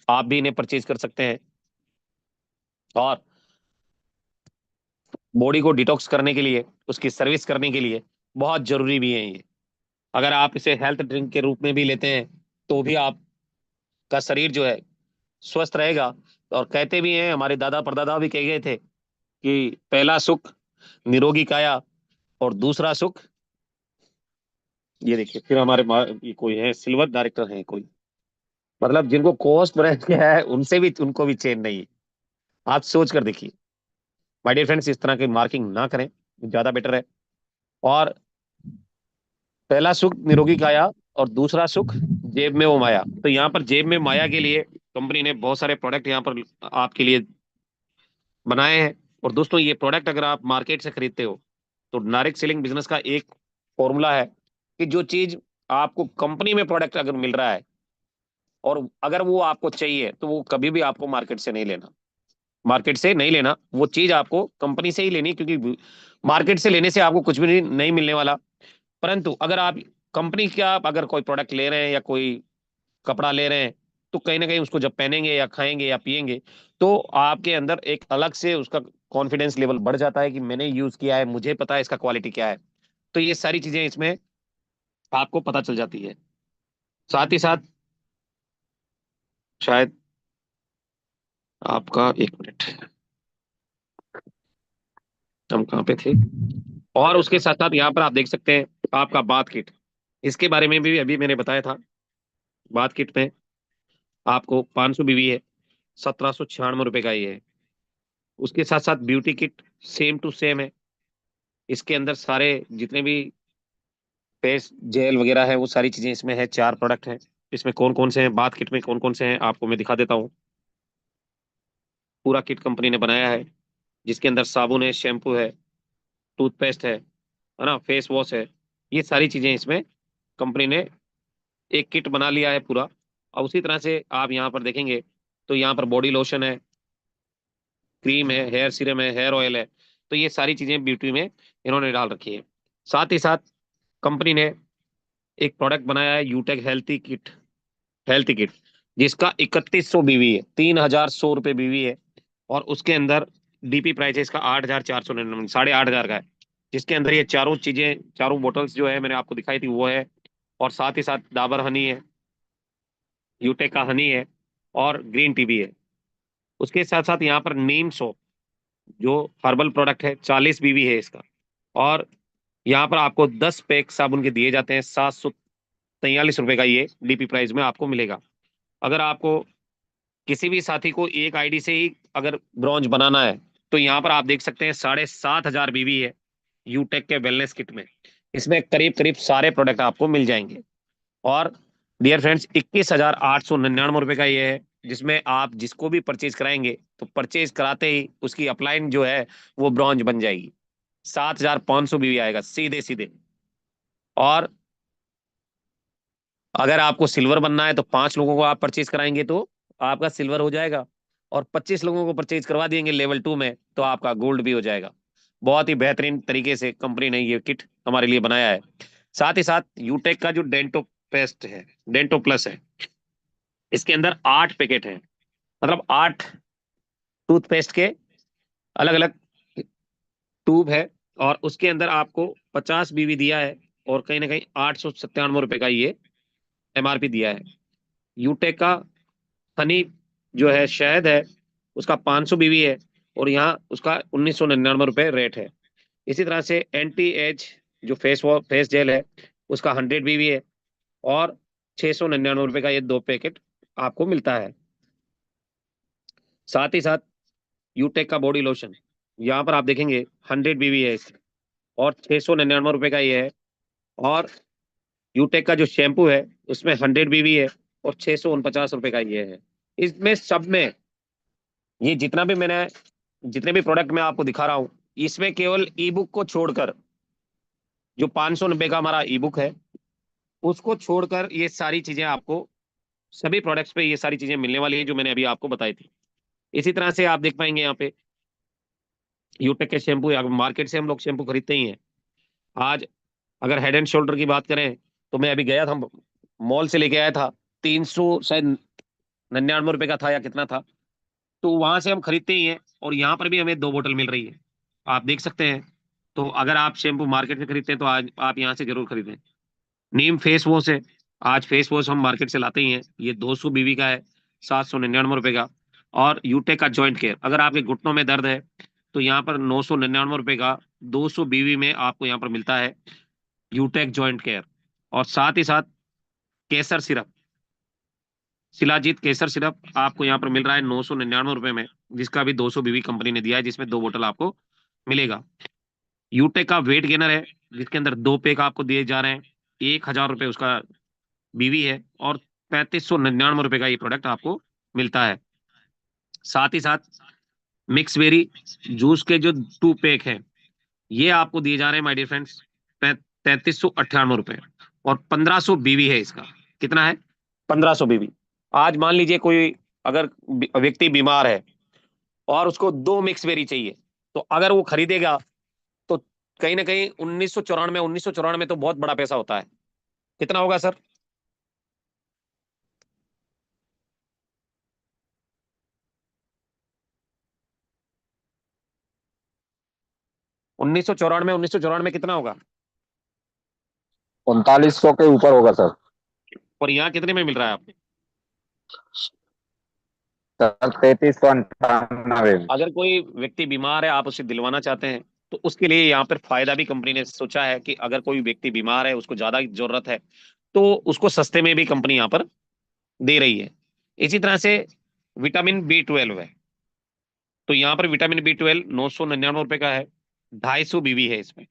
आप भी इन्हें परचेज कर सकते हैं। और बॉडी को डिटॉक्स करने के लिए, उसकी सर्विस करने के लिए बहुत जरूरी भी है ये। अगर आप इसे हेल्थ ड्रिंक के रूप में भी लेते हैं तो भी आपका शरीर जो है स्वस्थ रहेगा। और कहते भी हैं, हमारे दादा परदादा भी कह गए थे कि पहला सुख निरोगी काया और दूसरा सुख, ये देखिए, फिर ये कोई है सिल्वर डायरेक्टर है कोई, मतलब जिनको कॉस्ट ब्रांड क्या है उनसे भी, उनको भी चैन नहीं है। आप सोच कर देखिए माय डियर फ्रेंड्स, इस तरह की मार्किंग ना करें। ज्यादा बेटर है। और पहला सुख निरोगी काया और दूसरा सुख जेब में वो माया। तो यहाँ पर जेब में माया के लिए कंपनी ने बहुत सारे प्रोडक्ट यहाँ पर आपके लिए बनाए हैं। और दोस्तों ये प्रोडक्ट अगर आप मार्केट से खरीदते हो तो डायरेक्ट सेलिंग बिजनेस का एक फॉर्मूला है कि जो चीज आपको कंपनी में प्रोडक्ट अगर मिल रहा है और अगर वो आपको चाहिए तो वो कभी भी आपको मार्केट से नहीं लेना। मार्केट से नहीं लेना, वो चीज आपको कंपनी से ही लेनी, क्योंकि मार्केट से लेने से आपको कुछ भी नहीं मिलने वाला। परंतु अगर आप कंपनी का अगर कोई प्रोडक्ट ले रहे हैं या कोई कपड़ा ले रहे हैं तो कहीं ना कहीं उसको जब पहनेंगे या खाएंगे या पिएंगे तो आपके अंदर एक अलग से उसका कॉन्फिडेंस लेवल बढ़ जाता है कि मैंने यूज किया है, मुझे पता है इसका क्वालिटी क्या है। तो ये सारी चीजें इसमें आपको पता चल जाती है। साथ ही साथ शायद आपका, एक मिनट, हम कहाँ पे थे। और उसके साथ साथ यहाँ पर आप देख सकते हैं आपका बाथ किट, इसके बारे में भी अभी मैंने बताया था। बाथ किट में आपको 500 बीवी है, 1796 रुपए का ये है। उसके साथ साथ beauty kit same to same है। इसके अंदर सारे जितने भी फेस जेल वगैरह है वो सारी चीजें इसमें है। 4 प्रोडक्ट हैं। इसमें कौन कौन से हैं, बाथ किट में कौन कौन से हैं आपको मैं दिखा देता हूँ। पूरा किट कंपनी ने बनाया है जिसके अंदर साबुन है, शैम्पू है, टूथपेस्ट है ना, फेस वॉश है। ये सारी चीजें इसमें कंपनी ने एक किट बना लिया है पूरा। और उसी तरह से आप यहाँ पर देखेंगे तो यहाँ पर बॉडी लोशन है, क्रीम है, हेयर सीरम है, हेयर ऑयल है। तो ये सारी चीजें ब्यूटी में इन्होंने डाल रखी है। साथ ही साथ कंपनी ने एक प्रोडक्ट बनाया है यूटेक हेल्थी किट, हेल्थ किट, जिसका 3100 बीवी है, 3100 रुपये बीवी है। और उसके अंदर डीपी प्राइस है इसका 8499, 8500 का है। जिसके अंदर ये चारों चीजें, चारों बोटल्स जो है मैंने आपको दिखाई थी वो है। और साथ ही साथ डाबर हनी है, यूटेक का हनी है और ग्रीन टी भी है। उसके साथ साथ यहाँ पर नीम सोप जो हर्बल प्रोडक्ट है, 40 बीवी है इसका। और यहाँ पर आपको 10 पैक साबुन के दिए जाते हैं, 743 रुपए का ये डीपी प्राइस में आपको मिलेगा। अगर आपको किसी भी साथी को एक आईडी से ही अगर ब्रॉन्ज बनाना है तो यहाँ पर आप देख सकते हैं 7500 बीवी है यूटेक के वेलनेस किट में। इसमें करीब करीब सारे प्रोडक्ट आपको मिल जाएंगे। और डियर फ्रेंड्स 21,899 रुपए का ये है, जिसमें आप जिसको भी परचेज कराएंगे तो परचेज कराते ही उसकी अपलाइन जो है वो ब्रॉन्ज बन जाएगी। 7500 बीवी आएगा सीधे सीधे। और अगर आपको सिल्वर बनना है तो 5 लोगों को आप परचेज कराएंगे तो आपका सिल्वर हो जाएगा। और 25 लोगों को परचेज करवा देंगे लेवल 2 में तो आपका गोल्ड भी हो जाएगा। बहुत ही बेहतरीन तरीके से कंपनी ने ये किट हमारे लिए बनाया है। साथ ही साथ यूटेक का जो डेंटो पेस्ट है, डेंटो प्लस है, इसके अंदर 8 पैकेट है, मतलब 8 टूथपेस्ट के अलग अलग ट्यूब है। और उसके अंदर आपको 50 बीवी दिया है और कहीं ना कहीं 897 रुपए का ये एमआरपी दिया है। यूटेक का हनी जो है, शहद है, उसका 500 बीवी है और यहाँ उसका 1999 रुपये रेट है। इसी तरह से एंटी एज जो फेस जेल है उसका 100 बीवी है और 699 रुपये का ये 2 पैकेट आपको मिलता है। साथ ही साथ यूटेक का बॉडी लोशन यहाँ पर आप देखेंगे 100 बीवी है इसका और 699 रुपये का ये है। और यूटेक का जो शैम्पू है उसमें 100 बीवी है और 649 रुपये का ये है। इसमें सब में ये जितने भी प्रोडक्ट मैं आपको दिखा रहा हूँ इसमें केवल ई बुक को छोड़कर, जो 590 का हमारा ई बुक है उसको छोड़कर ये सारी चीजें आपको सभी प्रोडक्ट्स पे ये सारी चीजें मिलने वाली है जो मैंने अभी आपको बताई थी। इसी तरह से आप देख पाएंगे यहाँ पे यूटेक के शैम्पू, मार्केट से हम लोग शैम्पू खरीदते ही हैं। आज अगर हेड एंड शोल्डर की बात करें तो मैं अभी गया था, मॉल से लेके आया था, 300 शायद 99 रुपए का था या कितना था। तो वहां से हम खरीदते ही हैं और यहाँ पर भी हमें 2 बोतल मिल रही है, आप देख सकते हैं। तो अगर आप शैम्पू मार्केट से खरीदते हैं तो आज आप यहाँ से जरूर खरीदें। नीम फेस वॉश है, आज फेस वॉश हम मार्केट से लाते ही हैं, ये 200 बीवी का है, 799 रुपए का। और यूटेक का जॉइंट केयर, अगर आपके घुटनों में दर्द है तो यहाँ पर 999 रुपए का 200 बीवी में आपको यहाँ पर मिलता है यूटेक जॉइंट केयर। और साथ ही साथ केसर सिरप, शिलाजीत केसर सिरप आपको यहाँ पर मिल रहा है 999 रुपए में, जिसका भी 200 बीवी कंपनी ने दिया है, जिसमें 2 बोतल आपको मिलेगा। यूटेक का वेट गेनर है, जिसके अंदर 2 पैक आपको दिए जा रहे हैं। 1,000 रुपए उसका बीवी है और 3599 रुपए का ये प्रोडक्ट आपको मिलता है। साथ ही साथ मिक्स बेरी जूस के जो 2 पैक हैं, ये आपको दिए जा रहे हैं माय डियर फ्रेंड्स 3398 रुपए, और 1500 बीवी है इसका। कितना है? 1500 बीवी। आज मान लीजिए कोई अगर व्यक्ति बीमार है और उसको 2 मिक्स बेरी चाहिए, तो अगर वो खरीदेगा तो कहीं ना कहीं 1994 तो बहुत बड़ा पैसा होता है। कितना होगा सर? 1994 कितना होगा? 3900 के ऊपर होगा सर। और यहाँ कितने में मिल रहा है आपको? सर 3398। अगर कोई व्यक्ति बीमार है, आप उसे दिलवाना चाहते हैं, तो उसके लिए यहाँ पर फायदा भी कंपनी ने सोचा है कि अगर कोई व्यक्ति बीमार है, उसको ज्यादा जरूरत है, तो उसको सस्ते में भी कंपनी यहाँ पर दे रही है। इसी तरह से विटामिन B12 है, तो यहाँ पर विटामिन B12 999 रुपए का है। 250 बीवी है इसमें।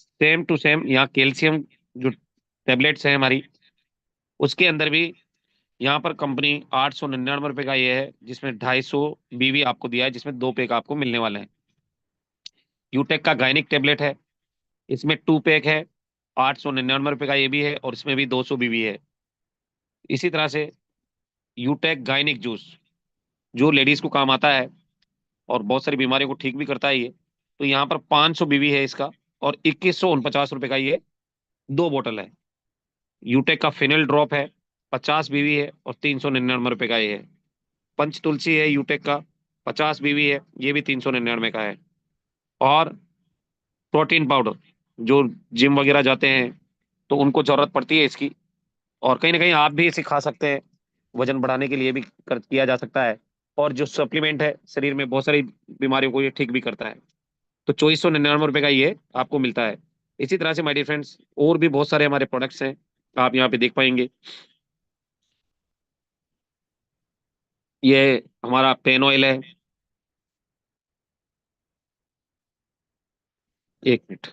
सेम टू सेम यहाँ कैल्शियम जो टेबलेट्स है हमारी, उसके अंदर भी यहाँ पर कंपनी 899 रुपए का ये है, जिसमें 250 बीवी आपको दिया है, जिसमें 2 पैक आपको मिलने वाले हैं। यूटेक का गायनिक टेबलेट है, इसमें 2 पैक है, 899 रुपए का ये भी है, और इसमें भी 200 बीवी है। इसी तरह से यूटेक गायनिक जूस, जो लेडीज को काम आता है और बहुत सारी बीमारियों को ठीक भी करता है ये, तो यहाँ पर 500 बीवी है इसका, और 2149 रुपए का ये 2 बोतल है। यूटेक का फिनल ड्रॉप है, 50 बीवी है, और 399 रुपए का ये है। पंच तुलसी है यूटेक का, 50 बीवी है, ये भी 399 का है। और प्रोटीन पाउडर, जो जिम वगैरह जाते हैं तो उनको जरूरत पड़ती है इसकी, और कहीं ना कहीं आप भी इसे खा सकते हैं, वजन बढ़ाने के लिए भी किया जा सकता है। और जो सप्लीमेंट है, शरीर में बहुत सारी बीमारियों को ये ठीक भी करता है। तो 2499 रुपए का ये आपको मिलता है। इसी तरह से माय डियर फ्रेंड्स, और भी बहुत सारे हमारे प्रोडक्ट्स हैं, आप यहाँ पे देख पाएंगे। ये हमारा पेन ऑयल है। एक मिनट।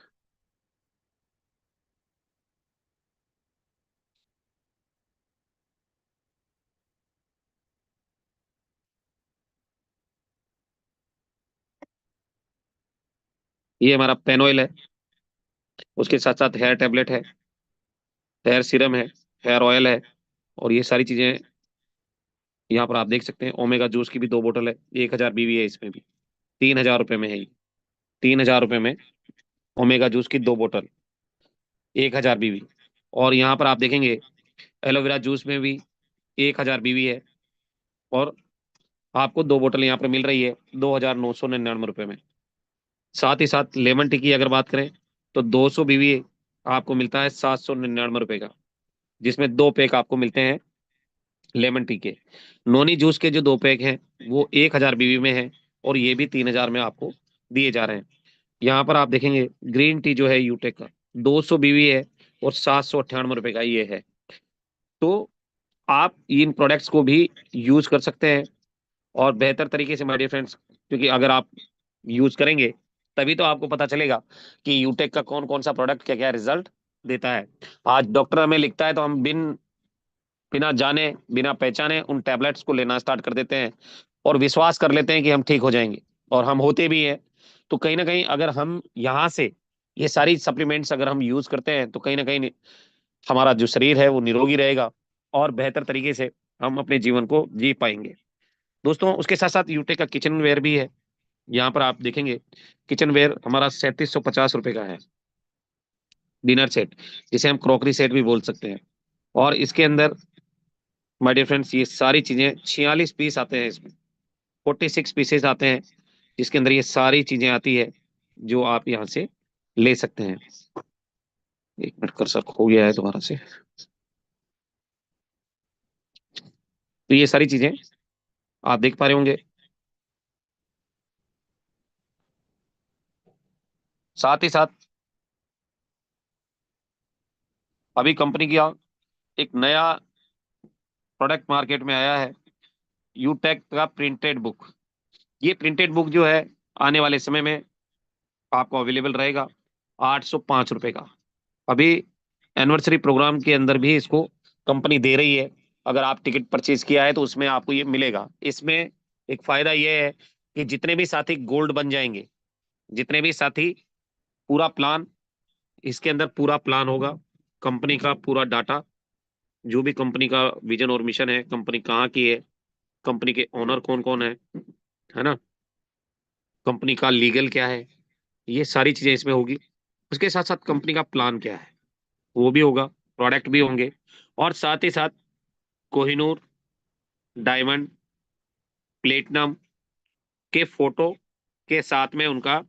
ये हमारा पेन ऑयल है, उसके साथ साथ हेयर टेबलेट है, हेयर सीरम है, हेयर ऑयल है, और ये सारी चीजें यहाँ पर आप देख सकते हैं। ओमेगा जूस की भी 2 बोतल है, 1000 बीवी है इसमें भी। 3000 रुपए में है ये। 3000 रुपए में ओमेगा जूस की 2 बोतल, 1000 बीवी। और यहाँ पर आप देखेंगे एलोवेरा जूस में भी 1000 बीवी है, और आपको 2 बोतल यहाँ पर मिल रही है 2999 रुपए में। साथ ही साथ लेमन टी की अगर बात करें, तो 200 बीवी आपको मिलता है 799 रुपए का, जिसमें 2 पैक आपको मिलते हैं लेमन टी के। नोनी जूस के जो 2 पैक हैं वो 1000 बीवी में है, और ये भी 3000 में आपको दिए जा रहे हैं। यहाँ पर आप देखेंगे ग्रीन टी जो है यूटेक का 200 बीवी है, और 798 रुपए का ये है। तो आप इन प्रोडक्ट्स को भी यूज कर सकते हैं, और बेहतर तरीके से माय डियर फ्रेंड्स, क्योंकि अगर आप यूज करेंगे तभी तो आपको पता चलेगा कि यूटेक का कौन कौन सा प्रोडक्ट क्या क्या रिजल्ट देता है। आज डॉक्टर हमें लिखता है तो हम बिना जाने बिना पहचाने उन टैबलेट्स को लेना स्टार्ट कर देते हैं, और विश्वास कर लेते हैं कि हम ठीक हो जाएंगे, और हम होते भी हैं। तो कहीं ना कहीं अगर हम यहाँ से ये सारी सप्लीमेंट्स अगर हम यूज करते हैं, तो कहीं ना कहीं हमारा जो शरीर है वो निरोगी रहेगा, और बेहतर तरीके से हम अपने जीवन को जी पाएंगे। दोस्तों, उसके साथ साथ यूटेक का किचन वेयर भी है। यहाँ पर आप देखेंगे किचन वेयर हमारा 3750 रुपए का है, डिनर सेट, जिसे हम क्रॉकरी सेट भी बोल सकते हैं। और इसके अंदर माय डियर फ्रेंड्स ये सारी चीजें 46 पीस आते हैं इसमें, 46 पीसेस आते हैं, जिसके अंदर ये सारी चीजें आती है जो आप यहाँ से ले सकते हैं। एक मिनट, कर्सर खो गया है दोबारा से। तो ये सारी चीजें आप देख पा रहे होंगे। साथ ही साथ अभी कंपनी का एक नया प्रोडक्ट मार्केट में आया है, यूटेक का प्रिंटेड बुक। ये प्रिंटेड बुक जो है आने वाले समय में आपको अवेलेबल रहेगा, 805 रुपए का। अभी एनिवर्सरी प्रोग्राम के अंदर भी इसको कंपनी दे रही है। अगर आप टिकट परचेज किया है तो उसमें आपको ये मिलेगा। इसमें एक फायदा ये है कि जितने भी साथी गोल्ड बन जाएंगे, जितने भी साथी, पूरा प्लान, इसके अंदर पूरा प्लान होगा, कंपनी का पूरा डाटा, जो भी कंपनी का विजन और मिशन है, कंपनी कहाँ की है, कंपनी के ओनर कौन कौन है ना, कंपनी का लीगल क्या है, ये सारी चीजें इसमें होगी। उसके साथ साथ कंपनी का प्लान क्या है वो भी होगा, प्रोडक्ट भी होंगे, और साथ ही साथ कोहिनूर, डायमंड, प्लेटिनम के फोटो के साथ में उनका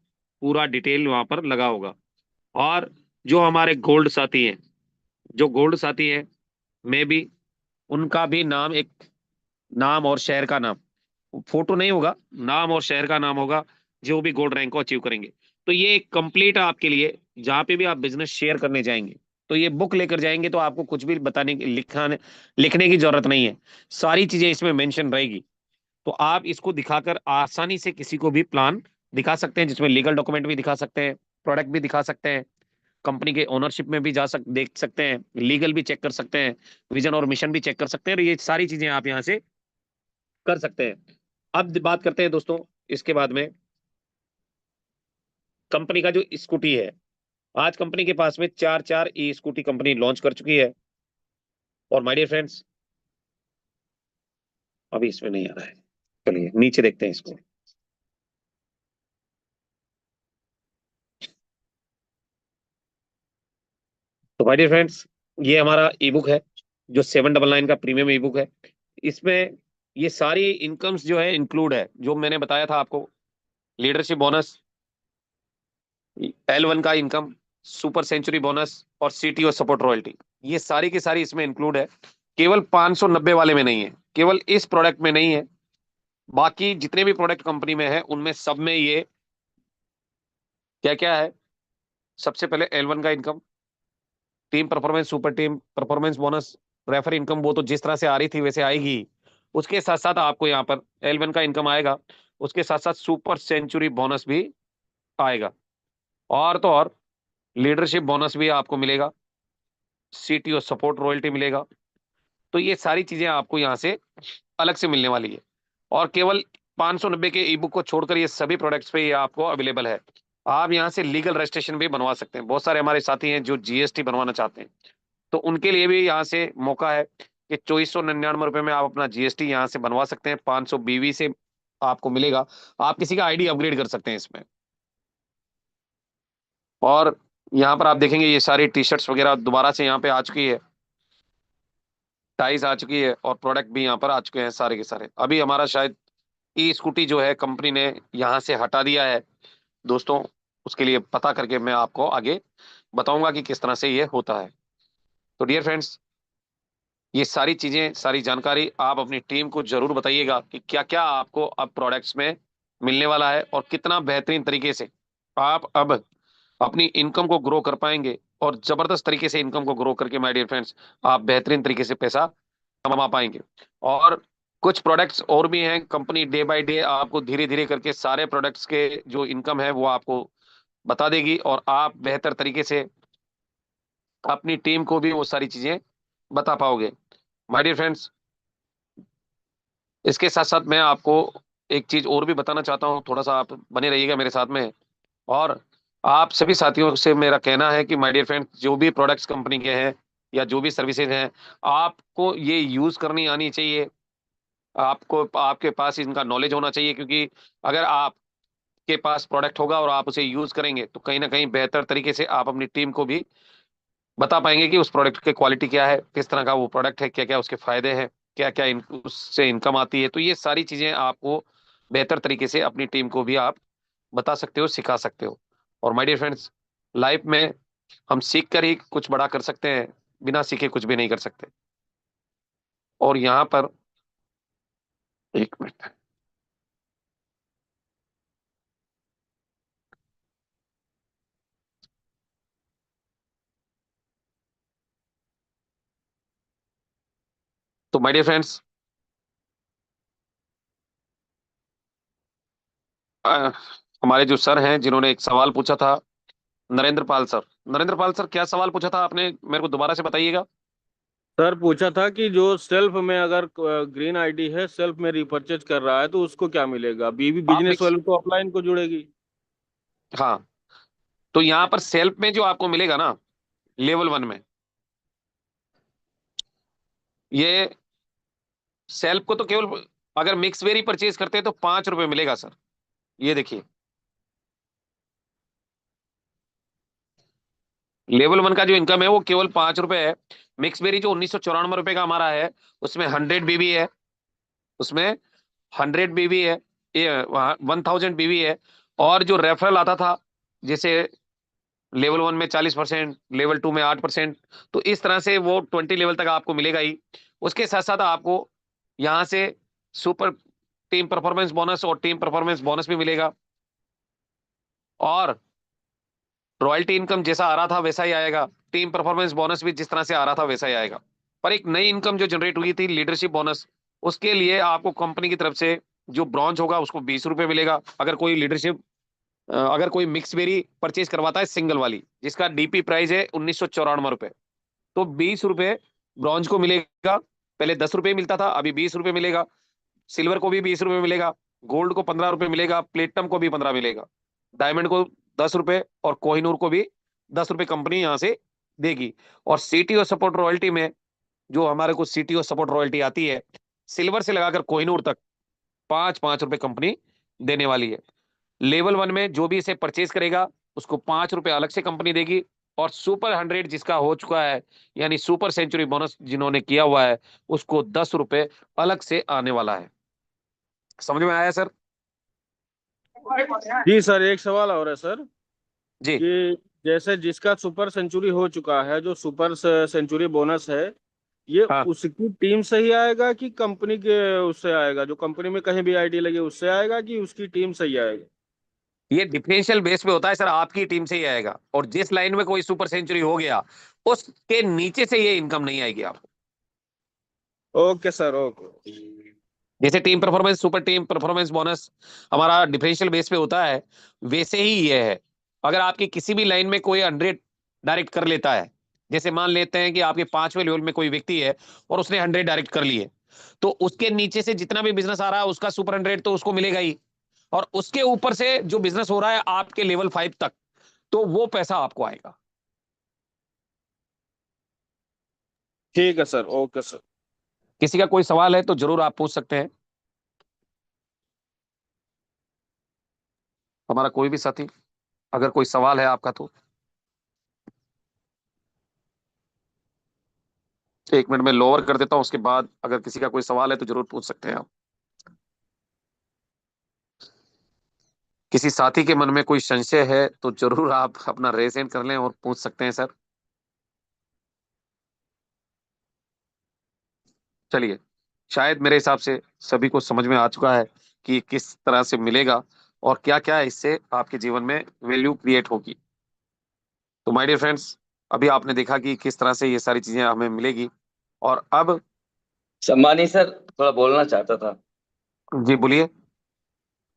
पूरा डिटेल वहां पर लगा होगा। और जो हमारे गोल्ड साथी हैं, जो गोल्ड साथी हैं, में भी उनका भी नाम, एक नाम और शहर का नाम, फोटो नहीं होगा, नाम और शहर का नाम होगा, जो भी गोल्ड रैंक को अचीव करेंगे। तो ये एक कंप्लीट आपके लिए, जहां पे भी आप बिजनेस शेयर करने जाएंगे तो ये बुक लेकर जाएंगे, तो आपको कुछ भी बताने लिखने की जरूरत नहीं है, सारी चीजें इसमें मेंशन रहेगी। तो आप इसको दिखाकर आसानी से किसी को भी प्लान दिखा सकते हैं, जिसमें लीगल डॉक्यूमेंट भी दिखा सकते हैं, प्रोडक्ट भी दिखा सकते हैं, कंपनी के ओनरशिप में भी देख सकते हैं, लीगल भी चेक कर सकते हैं, विजन और मिशन भी चेक कर सकते हैं, और ये सारी चीजें आप यहाँ से कर सकते हैं। अब बात करते हैं दोस्तों इसके बाद में कंपनी का जो स्कूटी है। आज कंपनी के पास में चार चार ई स्कूटी कंपनी लॉन्च कर चुकी है। और माय डियर फ्रेंड्स, अभी इसमें नहीं आ रहा है, चलिए नीचे देखते हैं इसको। तो माय डियर फ्रेंड्स, ये हमारा ई बुक है, जो 799 का प्रीमियम ई बुक है। इसमें ये सारी इनकम्स जो है इंक्लूड है, जो मैंने बताया था आपको, लीडरशिप बोनस, L1 का इनकम, सुपर सेंचुरी बोनस और सीटीओ सपोर्ट रॉयल्टी, ये सारी की सारी इसमें इंक्लूड है। केवल 590 वाले में नहीं है, केवल इस प्रोडक्ट में नहीं है, बाकी जितने भी प्रोडक्ट कंपनी में है उनमें सब में ये क्या क्या है। सबसे पहले L1 का income, team performance, super team performance bonus, refer income, वो तो जिस तरह से आ रही थी वैसे आएगी। उसके साथ साथ आपको यहाँ पर L1 का इनकम आएगा, उसके साथ साथ सुपर सेंचुरी बोनस भी आएगा, और तो और लीडरशिप बोनस भी आपको मिलेगा, सीटीओ सपोर्ट रॉयल्टी मिलेगा। तो ये सारी चीजें आपको यहाँ से अलग से मिलने वाली है। और केवल 590 के ई बुक को छोड़कर ये सभी प्रोडक्ट्स पे ये आपको अवेलेबल है। आप यहाँ से लीगल रजिस्ट्रेशन भी बनवा सकते हैं। बहुत सारे हमारे साथी हैं जो जीएसटी बनवाना चाहते हैं, तो उनके लिए भी यहाँ से मौका है कि 2499 रुपये में आप अपना जीएसटी यहाँ से बनवा सकते हैं। 500 बीवी से आपको मिलेगा, आप किसी का आईडी अपग्रेड कर सकते हैं इसमें। और यहाँ पर आप देखेंगे ये सारी टी शर्ट्स वगैरह दोबारा से यहाँ पे आ चुकी है, टाइज आ चुकी है, और प्रोडक्ट भी यहाँ पर आ चुके हैं सारे के सारे। अभी हमारा शायद ई स्कूटी जो है कंपनी ने यहाँ से हटा दिया है दोस्तों, उसके लिए पता करके मैं आपको आगे बताऊंगा कि किस तरह से ये होता है। तो डियर फ्रेंड्स, ये सारी चीजें, सारी जानकारी आप अपनी टीम को जरूर बताइएगा कि क्या क्या आपको अब प्रोडक्ट्स में मिलने वाला है, और कितना बेहतरीन तरीके से आप अब अपनी इनकम को ग्रो कर पाएंगे, और जबरदस्त तरीके से इनकम को ग्रो करके माय डियर फ्रेंड्स आप बेहतरीन तरीके से पैसा कमा पाएंगे। और कुछ प्रोडक्ट्स और भी हैं, कंपनी डे बाय डे आपको धीरे धीरे करके सारे प्रोडक्ट्स के जो इनकम है वो आपको बता देगी, और आप बेहतर तरीके से अपनी टीम को भी वो सारी चीजें बता पाओगे माय डियर फ्रेंड्स। इसके साथ साथ मैं आपको एक चीज और भी बताना चाहता हूँ, थोड़ा सा आप बने रहिएगा मेरे साथ में। और आप सभी साथियों से मेरा कहना है कि माय डियर फ्रेंड्स, जो भी प्रोडक्ट्स कंपनी के हैं या जो भी सर्विसेज हैं, आपको ये यूज करनी आनी चाहिए, आपको आपके पास इनका नॉलेज होना चाहिए। क्योंकि अगर आपके पास प्रोडक्ट होगा और आप उसे यूज करेंगे तो कहीं ना कहीं बेहतर तरीके से आप अपनी टीम को भी बता पाएंगे कि उस प्रोडक्ट की क्वालिटी क्या है, किस तरह का वो प्रोडक्ट है, क्या क्या उसके फायदे हैं, क्या क्या उससे इनकम आती है। तो ये सारी चीजें आपको बेहतर तरीके से अपनी टीम को भी आप बता सकते हो, सिखा सकते हो। और माय डियर फ्रेंड्स, लाइफ में हम सीख कर ही कुछ बड़ा कर सकते हैं, बिना सीखे कुछ भी नहीं कर सकते। और यहाँ पर एक मिनट, तो माय डियर फ्रेंड्स, हमारे जो सर हैं जिन्होंने एक सवाल पूछा था नरेंद्र पाल सर। नरेंद्र पाल सर, क्या सवाल पूछा था आपने, मेरे को दोबारा से बताइएगा। सर पूछा था कि जो सेल्फ में अगर ग्रीन आईडी है, सेल्फ में रिपर्चेज कर रहा है तो उसको क्या मिलेगा? बीबी आप बिजनेस मिक्स, वाले तो अपलाइन को जुड़ेगी। हाँ, तो यहाँ पर सेल्फ में जो आपको मिलेगा ना, लेवल 1 में, ये सेल्फ को तो केवल अगर मिक्स वेरी परचेज करते हैं तो 5 रुपए मिलेगा सर। ये देखिए, लेवल 1 का जो इनकम है वो केवल 5 रुपए है। मिक्स बेरी जो 1994 रुपए का हमारा है, उसमें 100 बीबी है, उसमें 100 बीबी है, ये 1000 बीबी है। और जो रेफरल आता था, जैसे लेवल 1 में 40%, लेवल 2 में 8%, तो इस तरह से वो 20 लेवल तक आपको मिलेगा ही। उसके साथ साथ आपको यहाँ से सुपर टीम परफॉर्मेंस बोनस और टीम परफॉर्मेंस बोनस भी मिलेगा, और रॉयल्टी इनकम जैसा आ रहा था वैसा ही आएगा, टीम परफॉर्मेंस बोनस भी जिस तरह से आ रहा था वैसा ही आएगा। पर एक नई इनकम जो जनरेट हुई थी, लीडरशिप बोनस, उसके लिए आपको कंपनी की तरफ से जो ब्रॉन्ज होगा उसको 20 रुपए मिलेगा। अगर कोई लीडरशिप, अगर कोई मिक्स बेरी परचेज करवाता है सिंगल वाली, जिसका डीपी प्राइस है 1994 रुपए, तो 20 रुपए ब्रॉन्ज को मिलेगा। पहले 10 रुपए मिलता था, अभी 20 रुपए मिलेगा। सिल्वर को भी 20 रुपए मिलेगा, गोल्ड को 15 रुपए मिलेगा, प्लेटिनम को भी 15 मिलेगा, डायमंड को 10 रुपए, और कोहिनूर को भी 10 रुपए कंपनी यहाँ से देगी। और सीटीओ सपोर्ट रॉयल्टी में जो हमारे को सीटीओ सपोर्ट रॉयल्टी आती है, सिल्वर से लगाकर कोहिनूर तक 5-5 रुपए कंपनी देने वाली है। लेवल 1 में जो भी इसे परचेज करेगा उसको 5 रुपए अलग से कंपनी देगी, और सुपर 100 जिसका हो चुका है, यानी सुपर सेंचुरी बोनस जिन्होंने किया हुआ है, उसको 10 रुपए अलग से आने वाला है। समझ में आया सर? जी सर, एक सवाल और है सर, जी कि जैसे जिसका सुपर सेंचुरी हो चुका है, जो सुपर सेंचुरी बोनस है, ये हाँ, उसकी टीम से ही आएगा कि कंपनी के उससे आएगा? जो कंपनी में कहीं भी आईडी लगे उससे आएगा कि उसकी टीम से ही आएगा? ये डिफरेंशियल बेस पे होता है सर, आपकी टीम से ही आएगा। और जिस लाइन में कोई सुपर सेंचुरी हो गया, उसके नीचे से ये इनकम नहीं आएगी आपको। Okay sir, okay. जैसे team performance, super team performance bonus हमारा डिफरेंशियल बेस पे होता है, वैसे ही ये है। अगर आपकी किसी भी लाइन में कोई 100 डायरेक्ट कर लेता है, जैसे मान लेते हैं कि आपके 5वें लेवल में कोई व्यक्ति है और उसने 100 डायरेक्ट कर लिए, तो उसके नीचे से जितना भी बिजनेस आ रहा है उसका सुपर 100 तो उसको मिलेगा ही, और उसके ऊपर से जो बिजनेस हो रहा है आपके लेवल 5 तक, तो वो पैसा आपको आएगा। ठीक है सर, ओके सर। किसी का कोई सवाल है तो जरूर आप पूछ सकते हैं, हमारा कोई भी साथी, अगर कोई सवाल है आपका तो। 1 मिनट में लोअर कर देता हूं, उसके बाद अगर किसी का कोई सवाल है तो जरूर पूछ सकते हैं आप। किसी साथी के मन में कोई संशय है तो जरूर आप अपना रेज हैंड कर लें और पूछ सकते हैं सर। चलिए, शायद मेरे हिसाब से सभी को समझ में आ चुका है कि किस तरह से मिलेगा और क्या क्या इससे आपके जीवन में वैल्यू क्रिएट होगी। तो माय डियर फ्रेंड्स, अभी आपने देखा कि किस तरह से ये सारी चीजें हमें मिलेगी, और अब सम्मानी सर, थोड़ा बोलना चाहता था। जी बोलिए।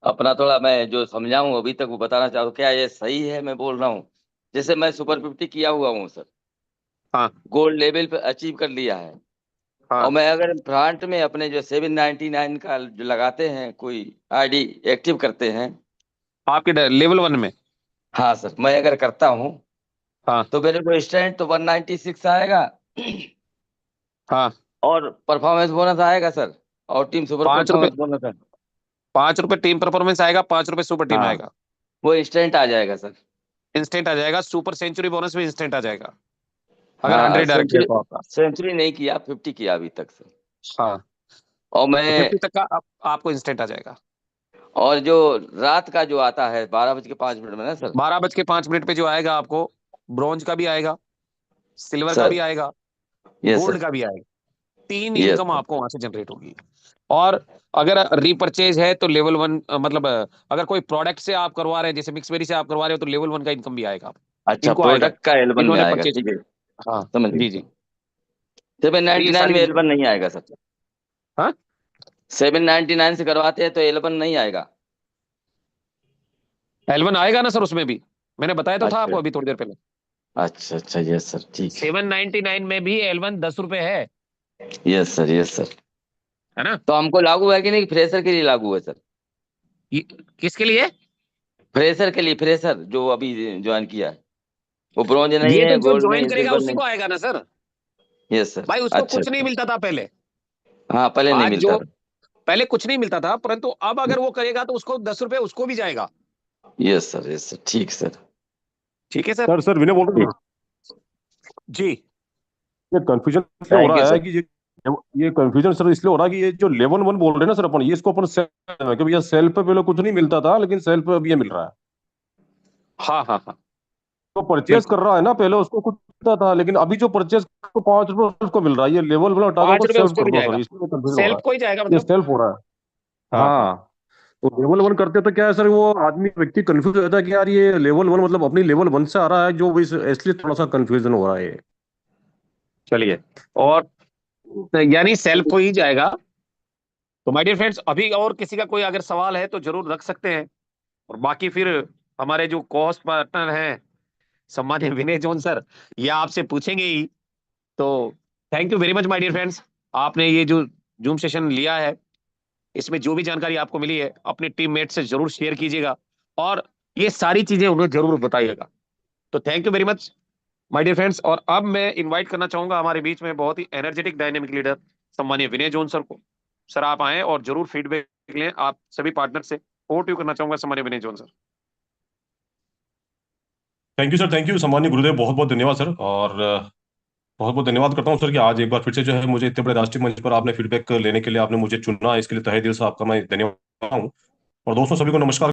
अपना थोड़ा मैं जो समझा हूँ अभी तक वो बताना चाहता हूँ, क्या ये सही है मैं बोल रहा हूँ? जैसे मैं सुपर 50 किया हुआ हूँ सर, हाँ गोल्ड लेवल पे अचीव कर लिया है, हाँ, और मैं अगर फ्रंट में अपने जो 799 का जो लगाते हैं, कोई आईडी एक्टिव करते हैं। आपके लेवल 1 में। हाँ सर, मैं अगर करता हूँ हाँ तो मेरे को स्टैंड तो 196 आएगा, हाँ, और परफॉर्मेंस बोनस आएगा सर, और टीम सुपर 5 रुपए, परफॉर्मेंस बोनस है। 5 रुपए टीम परफॉर्मेंस आएगा, 5 रुपए सुपर टीम हाँ, आएगा। वो इंस्टेंट आ जाएगा सर। इंस्टेंट आ जाएगा, सुपर सेंचुरी बोनस भी इंस्टेंट आ जाएगा अगर हाँ, 100 डायरेक्ट है सेंचुरी तो आपका। सेंचुरी नहीं किया, 50 किया अभी तक सर। हाँ, और तो मैं 50 तक का आपको इंस्टेंट आ जाएगा। और जो रात का जो आता है 12:05 में ना सर। 12:05 पे जो आएगा आपको, ब्रॉन्ज का भी आएगा, सिल्वर का सर, भी आएगा, यस गोल्ड सर, का भी आएगा। 3 यस इनकम सर। आपको वहां से जनरेट होगी। और अगर रीपरचेज है तो लेवल 1, मतलब अगर कोई प्रोडक्ट से आप करवा रहे हैं, जैसे मिक्सवेरी से आप करवा रहे हो, तो लेवल 1 का इनकम भी आएगा, अच्छा, इनको आएगा, प्रोडक्ट का एल1 में इन्होंने आएगा, परचेज ठीक है, किया। हाँ, समझ गए जी जी। सर। सेवन तो नाइनटी ये नाइन सारी में चीजें, एल1 नहीं आएगा सर? हाँ, 799 से करवाते हैं तो एल1 नहीं आएगा? L1 आएगा ना सर, उसमें भी मैंने बताया तो था अच्छा आपको अभी थोड़ी देर पहले। अच्छा अच्छा, यस सर, ठीक है। 799 में भी L1 10 रुपए है यस सर, यस सर। है ना? तो हमको लागू है कि नहीं, फ्रेशर के लिए लागू है सर? ये किसके लिए? फ्रेशर के लिए, फ्रेशर जो अभी ज्वाइन किया है, वो ब्रॉन्ज नहीं ये तो है, जो गोल्ड ज्वाइन नहीं, करेगा सिल्वर उसी नहीं। को आएगा ना सर। Yes sir. भाई उसको अच्छा कुछ नहीं अच्छा। मिलता था पहले। हाँ, पहले नहीं आज मिलता जो था। पहले कुछ नहीं मिलता था, परंतु अब अगर वो करेगा तो उसको 10 रुपए उसको भी जाएगा। यस सर, यस सर, ठीक सर। ठीक है सर। सर विनय बोल रहे हैं। जी। ये कंफ्यूजन इसलिए हो थैंक यू रहा है सर। कि ये कंफ्यूजन सर इसलिए हो रहा है कि ये जो लेवल 1 बोल रहे हैं ना सर अपन, ये इसको अपन सेल कि भैया सेल पे पहले कुछ नहीं मिलता था, लेकिन सेल पे अब ये मिल रहा है। हाँ हाँ हाँ, तो परचेज बिल्कुल। कर रहा है ना, पहले उसको कुछ मिलता था, लेकिन अभी जो परचेज को 5 रुपए उसको मिल रहा है, ये लेवल वाला हटा के 5 उसको रुपए सेल्फ उसको कर भी दो सर, जाएगा। इसलिए कंफ्यूजन हो रहा सेल्फ को ही जाएगा है। ये मतलब। सेल्फ हो रहा है। हाँ हाँ। हाँ, तो लेवल 1 करते तो क्या है सर, वो आदमी व्यक्ति कंफ्यूज हो जाता है कि यार ये लेवल 1 मतलब अपनी लेवल 1 से आ रहा है, जो इसलिए थोड़ा सा कंफ्यूजन हो रहा है ये। चलिए। और यानी सेल्फ को ही जाएगा। तो माय डियर फ्रेंड्स, अभी और किसी का कोई अगर सवाल है तो जरूर रख सकते हैं। और बाकी फिर हमारे जो कोस्ट पार्टनर हैं सम्मान्य विनय जॉन सर, ये आपसे पूछेंगे ही। तो thank you very much my dear friends, आपने ये जो जूम सेशन लिया है, इसमें जो भी जानकारी आपको मिली है अपने टीममेट से जरूर शेयर कीजिएगा, और ये सारी चीजें उन्हें जरूर बताइएगा। तो thank you very much my dear friends. और अब मैं इनवाइट करना चाहूंगा हमारे बीच में बहुत ही energetic dynamic leader सम्मान्य Vinay John sir को। सर आप आए और जरूर फीडबैक लें आप सभी पार्टनर से। ओवर टू यू करना चाहूंगा सम्मान्य Vinay John sir. Thank you sir, thank you सम्मानीय गुरुदेव, बहुत बहुत धन्यवाद सर। और बहुत बहुत धन्यवाद करता हूँ सर कि आज एक बार फिर से जो है मुझे इतने बड़े राष्ट्रीय मंच पर आपने फीडबैक लेने के लिए आपने मुझे चुना, इसके लिए तहे दिल से आपका मैं धन्यवाद हूँ। और दोस्तों सभी को नमस्कार।